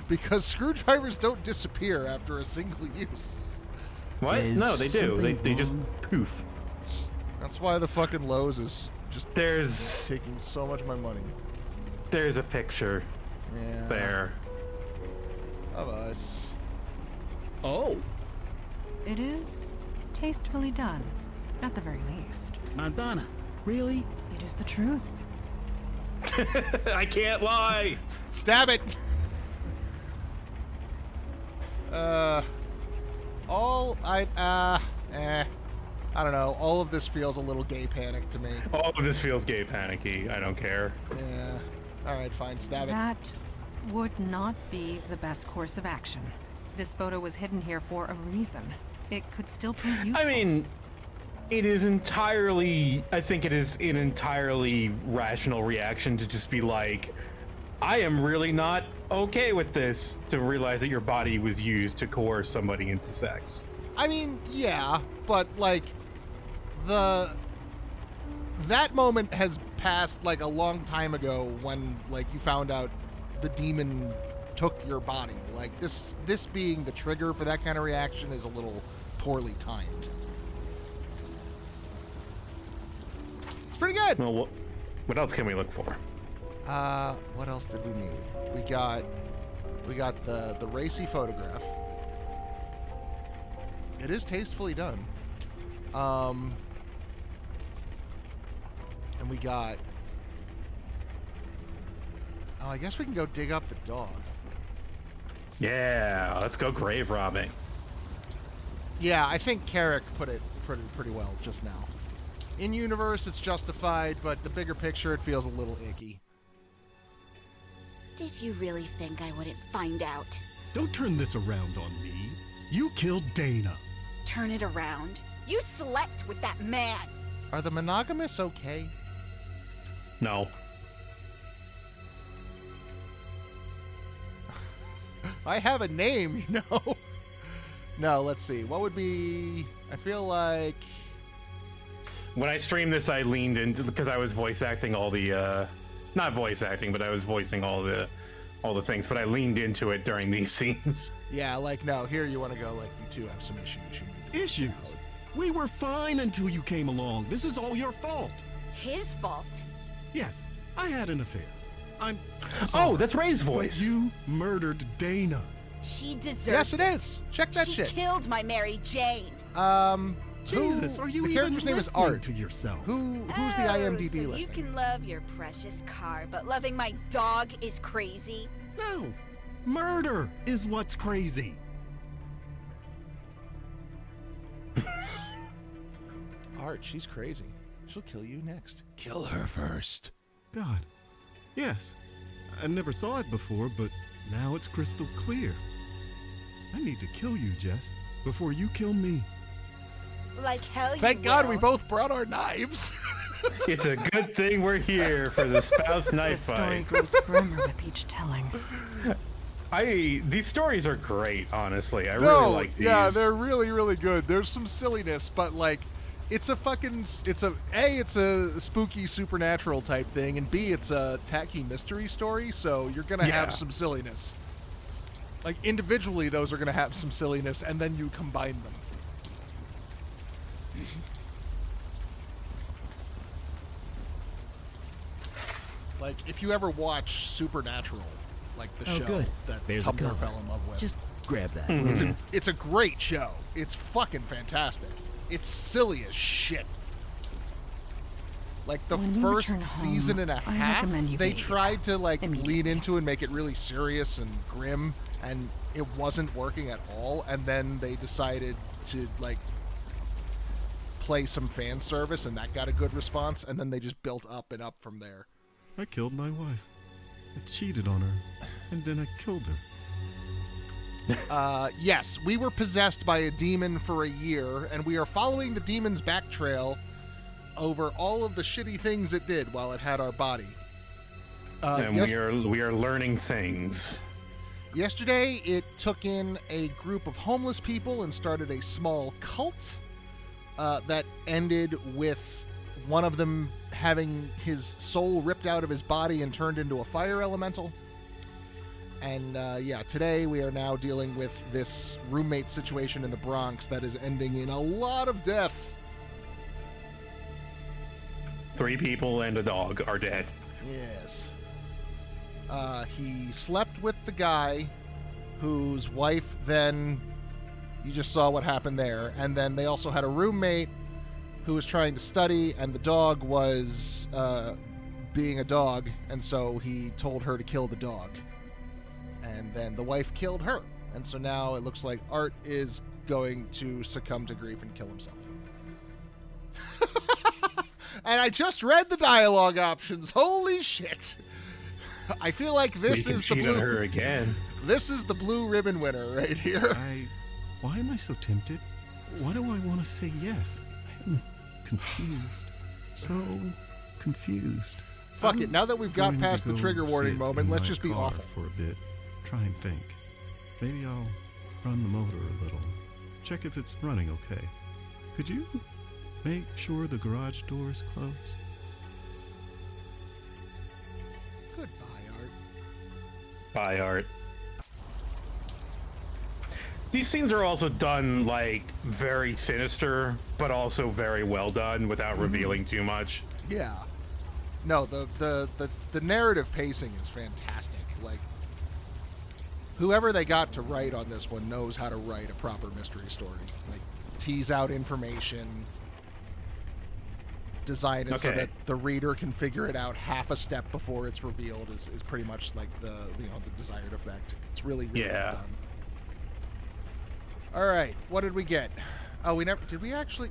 Because screwdrivers don't disappear after a single use. What? No, they do. They just wrong? poof. That's why the fucking Lowe's is just There's taking so much of my money. there's a picture Yeah. there. Of us. Oh, It is tastefully done, at the very least. Madonna, really? It is the truth. I can't lie. Stab it! I don't know. All of this feels a little gay panic to me. All of this feels gay panicky. I don't care. Yeah. Alright, fine. Stab it. That would not be the best course of action. This photo was hidden here for a reason. It could still prove useful. I mean, it is entirely, I think it is an entirely rational reaction to just be like, I am really not okay with this, to realize that your body was used to coerce somebody into sex. I mean, yeah, but like that moment has passed like a long time ago when like you found out the demon took your body. Like this being the trigger for that kind of reaction is a little poorly timed. It's pretty good. Well, what else can we look for? What else did we need? We got the racy photograph. It is tastefully done. And we got... Oh, I guess we can go dig up the dog. Yeah, let's go grave robbing. Yeah, I think Carrick put it pretty well just now. In universe, it's justified, but the bigger picture, it feels a little icky. Did you really think I wouldn't find out? Don't turn this around on me. You killed Dana. Turn it around. You slept with that man. Are the monogamous okay? No. I have a name, you know. No, let's see. What would be... I feel like... When I streamed this, I leaned into, because I was voice acting all the, not voice acting, but I was voicing all the things, but I leaned into it during these scenes. Yeah, like, no, here you want to go, like, you two have some issues. You need to Issues? We were fine until you came along. This is all your fault. His fault. Yes, I had an affair. I'm Oh, sorry, that's Ray's but voice. you murdered Dana. She deserved Yes, it is. Check that she shit. killed my Mary Jane. Jesus, are you the even character's name is listening Art. to yourself? Who's the IMDb so you listing? can love your precious car, but loving my dog is crazy? No, murder is what's crazy. Art, she's crazy. She'll kill you next. Kill her first. God, yes. I never saw it before, but now it's crystal clear. I need to kill you, Jess, before you kill me. Like hell you Thank God we will. both brought our knives. It's a good thing we're here for the spouse The knife story fight. grows grimmer with each telling. These stories are great, honestly. I No, really like these. yeah, they're really, really good. There's some silliness, but like, it's a spooky supernatural type thing, and B, it's a tacky mystery story, so you're gonna Yeah. have some silliness. Like, individually, those are gonna have some silliness, and then you combine them. Like, if you ever watch Supernatural, like the Oh, show good. that There's a Tumblr cover. fell in love with. Just grab that. It's a great show. It's fucking fantastic. It's silly as shit. Like the When you first return season home, and a I half, recommend you they bathe tried to like lean immediately. into and make it really serious and grim, and it wasn't working at all. And then they decided to like play some fan service, and that got a good response. And then they just built up and up from there. I killed my wife. I cheated on her, and then I killed her. Yes, we were possessed by a demon for a year, and we are following the demon's back trail over all of the shitty things it did while it had our body. And we are learning things. Yesterday, it took in a group of homeless people and started a small cult that ended with one of them having his soul ripped out of his body and turned into a fire elemental. And today we are now dealing with this roommate situation in the Bronx that is ending in a lot of death. 3 people and a dog are dead. Yes. He slept with the guy whose wife then, you just saw what happened there. And then they also had a roommate who was trying to study, and the dog was being a dog, and so he told her to kill the dog. And then the wife killed her. And so now it looks like Art is going to succumb to grief and kill himself. And I just read the dialogue options. Holy shit. I feel like this is the blue... her again. This is the blue ribbon winner right here. Why am I so tempted? Why do I want to say yes? I'm confused. So confused. Fuck it. Now that we've got past the trigger warning moment, let's just be awful. For a bit. Try and think. Maybe I'll run the motor a little. Check if it's running okay. Could you make sure the garage door is closed? Goodbye, Art. Bye, Art. These scenes are also done, like, very sinister, but also very well done without revealing too much. Yeah. No, the narrative pacing is fantastic. Like, whoever they got to write on this one knows how to write a proper mystery story. Like, tease out information, design it so that the reader can figure it out half a step before it's revealed is pretty much like the desired effect. It's really well done. All right, what did we get? Oh, did we actually?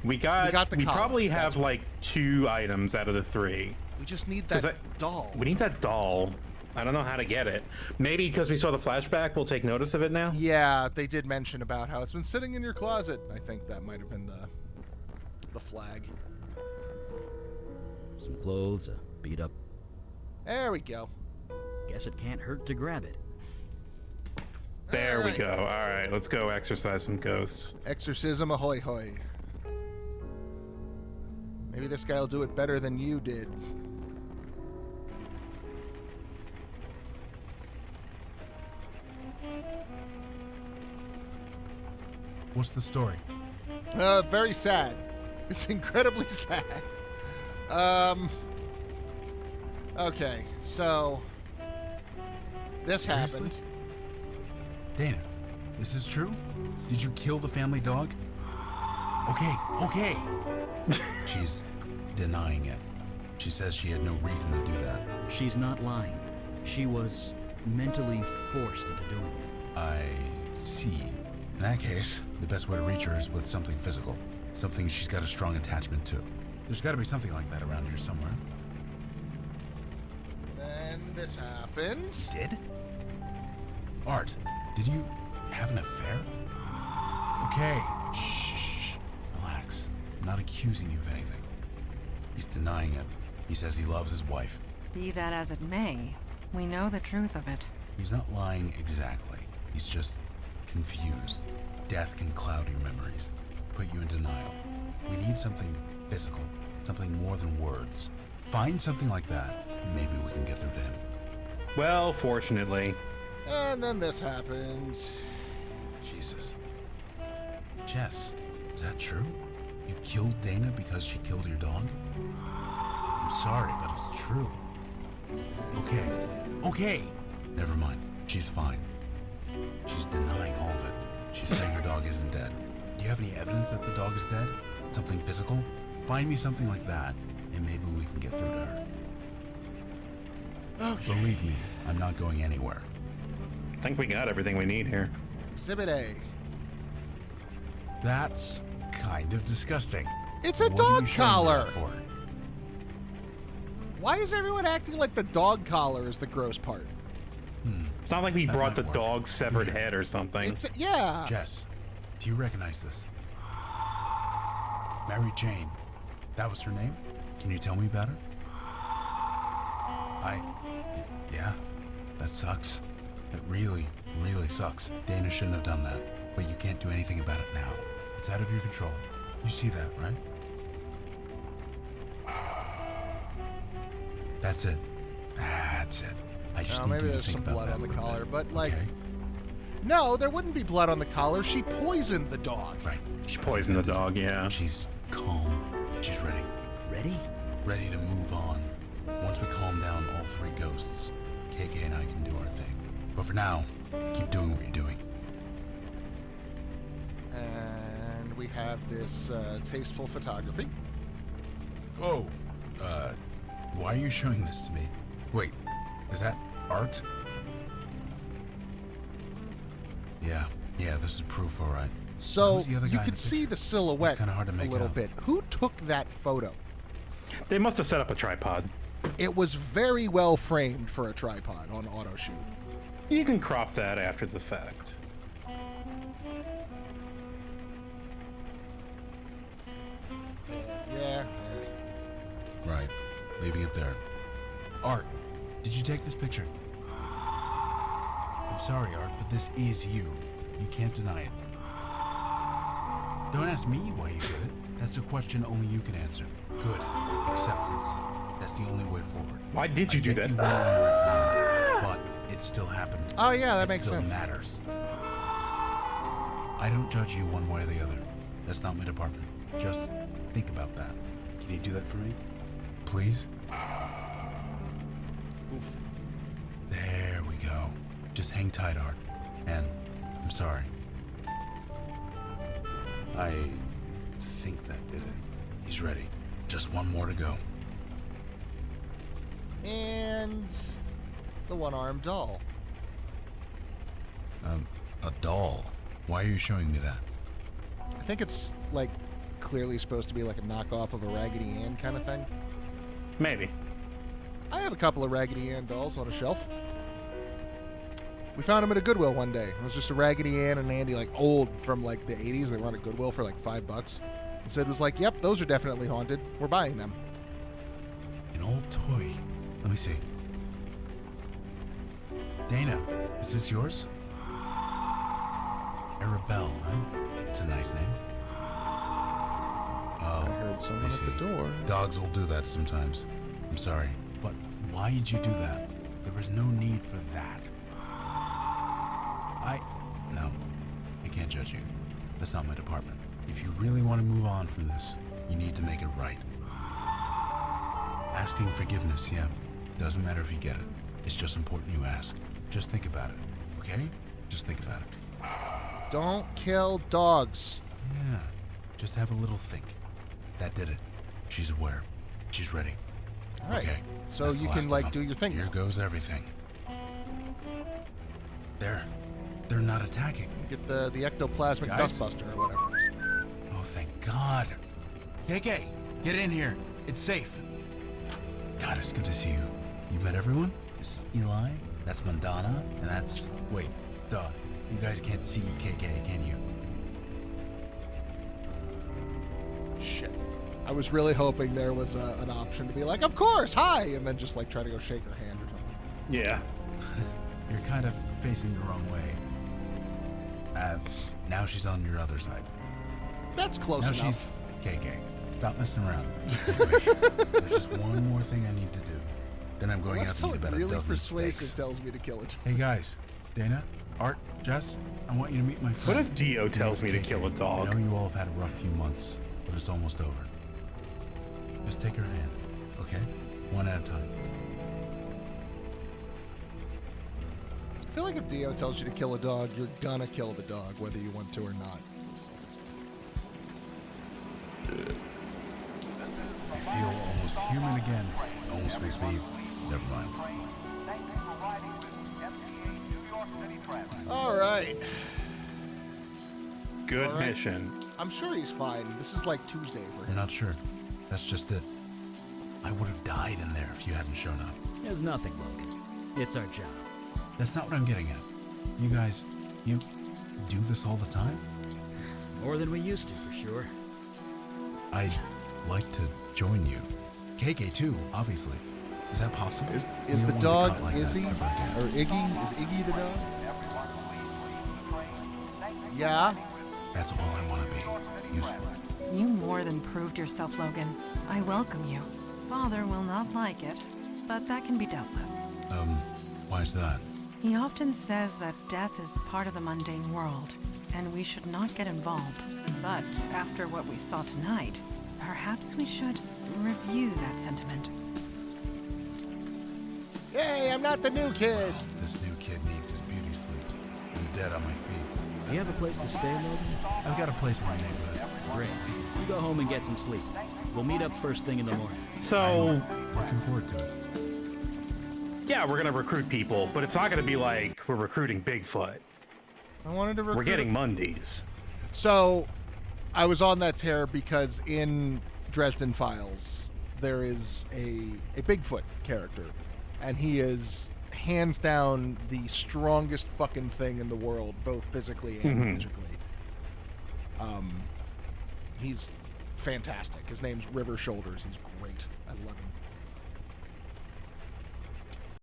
We got the collar. Probably have like 2 items out of the 3. We just need that doll. We need that doll. I don't know how to get it. Maybe because we saw the flashback, we'll take notice of it now? Yeah, they did mention about how it's been sitting in your closet. I think that might have been the flag. Some clothes, beat up. There we go. Guess it can't hurt to grab it. There we go. All right, let's go exorcise some ghosts. Exorcism ahoy hoy. Maybe this guy will do it better than you did. What's the story? Very sad. It's incredibly sad. Okay, so this happened. Dana, this is true? Did you kill the family dog? Okay. She's denying it. She says she had no reason to do that. She's not lying. She was mentally forced into doing it. I see. In that case, the best way to reach her is with something physical. Something she's got a strong attachment to. There's got to be something like that around here somewhere. Then this happened. Did? Art, did you have an affair? Okay. Shh. Relax. I'm not accusing you of anything. He's denying it. He says he loves his wife. Be that as it may, we know the truth of it. He's not lying exactly. He's just confused. Death can cloud your memories, put you in denial. We need something physical, something more than words. Find something like that, and maybe we can get through to him. Well, fortunately. And then this happens. Jesus. Jess, is that true? You killed Dana because she killed your dog? I'm sorry, but it's true. Okay. Never mind. She's fine. She's denying all of it. She's saying her dog isn't dead. Do you have any evidence that the dog is dead? Something physical? Find me something like that, and maybe we can get through to her. Okay. Believe me, I'm not going anywhere. I think we got everything we need here. Exhibit A. That's kind of disgusting. It's a What are dog you showing collar. that for? Why is everyone acting like the dog collar is the gross part? It's not like we That brought might the work. dog's severed head or something. Yeah. Jess, do you recognize this? Mary Jane. That was her name? Can you tell me about her? Yeah, that sucks. It really, really sucks. Dana shouldn't have done that. But you can't do anything about it now. It's out of your control. You see that, right? That's it. That's it. I just need maybe you to there's think some about blood that on the for a collar, bit, but like, okay? no, there wouldn't be blood on the collar. She poisoned the dog. Right. She poisoned the dog, yeah. She's calm. She's ready. Ready? Ready to move on. Once we calm down all three ghosts, KK and I can do our thing. But for now, keep doing what you're doing. And we have this tasteful photography. Oh, why are you showing this to me? Wait, is that art? Yeah, this is proof, all right. So Who's the other guy you in could the see picture? the silhouette It's kinda hard to a make little out. bit. Who took that photo? They must have set up a tripod. It was very well framed for a tripod on auto shoot. You can crop that after the fact. Yeah. Right, leaving it there. Art, did you take this picture? I'm sorry, Art, but this is you. You can't deny it. Don't ask me why you did it. That's a question only you can answer. Good. Acceptance. That's the only way forward. Why did you do that? You won on your opinion, but it still happened. Oh yeah, that It makes still sense. matters. I don't judge you one way or the other. That's not my department. Just think about that. Can you do that for me? Please? There we go. Just hang tight, Art. And I'm sorry. I think that did it. He's ready. Just one more to go. And the one-armed doll. A doll. Why are you showing me that? I think it's like clearly supposed to be like a knockoff of a Raggedy Ann kind of thing. Maybe. I have a couple of Raggedy Ann dolls on a shelf. We found them at a Goodwill one day. It was just a Raggedy Ann and Andy, like old from like the 80s. They were on a Goodwill for like $5. And Sid was like, yep, those are definitely haunted. We're buying them. An old toy. Let me see. Dana, is this yours? Arabelle, huh? It's a nice name. Oh, I heard someone I at see. the door. Dogs will do that sometimes. I'm sorry. But why did you do that? There was no need for that. No. I can't judge you. That's not my department. If you really want to move on from this, you need to make it right. Asking forgiveness, yeah. Doesn't matter if you get it. It's just important you ask. Just think about it, okay? Just think about it. Don't kill dogs. Yeah. Just have a little think. That did it. She's aware. She's ready. All right. Okay. So that's the you last can of like them. do your thing. Here now. goes everything. They're not attacking. Get the ectoplasmic Guys? dustbuster or whatever. Oh, thank God. KK, get in here. It's safe. God, it's good to see you. You met everyone? This is Eli, that's Mandana, and that's... Wait, duh. You guys can't see KK, can you? Shit. I was really hoping there was an option to be like, of course, hi, and then just like try to go shake her hand or something. Yeah. You're kind of facing the wrong way. Now she's on your other side. That's close Now enough. she's KK. Stop messing around. Anyway, there's just one more thing I need to do. Then I'm going out to eat about really a dozen persuasive steaks. tells me to kill it. Hey guys, Dana, Art, Jess, I want you to meet my friend. What if Dio tells me to kill a dog? I know you all have had a rough few months, but it's almost over. Just take her hand, okay? One at a time. I feel like if Dio tells you to kill a dog, you're gonna kill the dog, whether you want to or not. I feel almost human again. Almost makes me... Never mind. All right. Good All right. mission. I'm sure he's fine. This is like Tuesday for We're him. not sure. That's just it. I would have died in there if you hadn't shown up. There's nothing, Logan. It's our job. That's not what I'm getting at. You guys, you do this all the time? More than we used to, for sure. I'd like to join you. KK too, obviously. Is that possible? Is the You don't wanna be dog caught like that Izzy ever again. or Iggy? Is Iggy the dog? Yeah. That's all I want to be. Useful. You more than proved yourself, Logan. I welcome you. Father will not like it, but that can be dealt with. Why is that? He often says that death is part of the mundane world, and we should not get involved. But after what we saw tonight, perhaps we should review that sentiment. Yay, I'm not the new kid. This new kid needs his beauty sleep. I'm dead on my feet. You have a place to stay, Logan? I've got a place in the neighborhood. Great. You go home and get some sleep. We'll meet up first thing in the morning. So, Looking forward to it. yeah, we're gonna recruit people, but it's not gonna be like we're recruiting Bigfoot. I wanted to recruit. We're getting Mondays. So, I was on that tear because in Dresden Files there is a Bigfoot character, and he is hands down the strongest fucking thing in the world, both physically and magically. He's fantastic. His name's River Shoulders. He's great.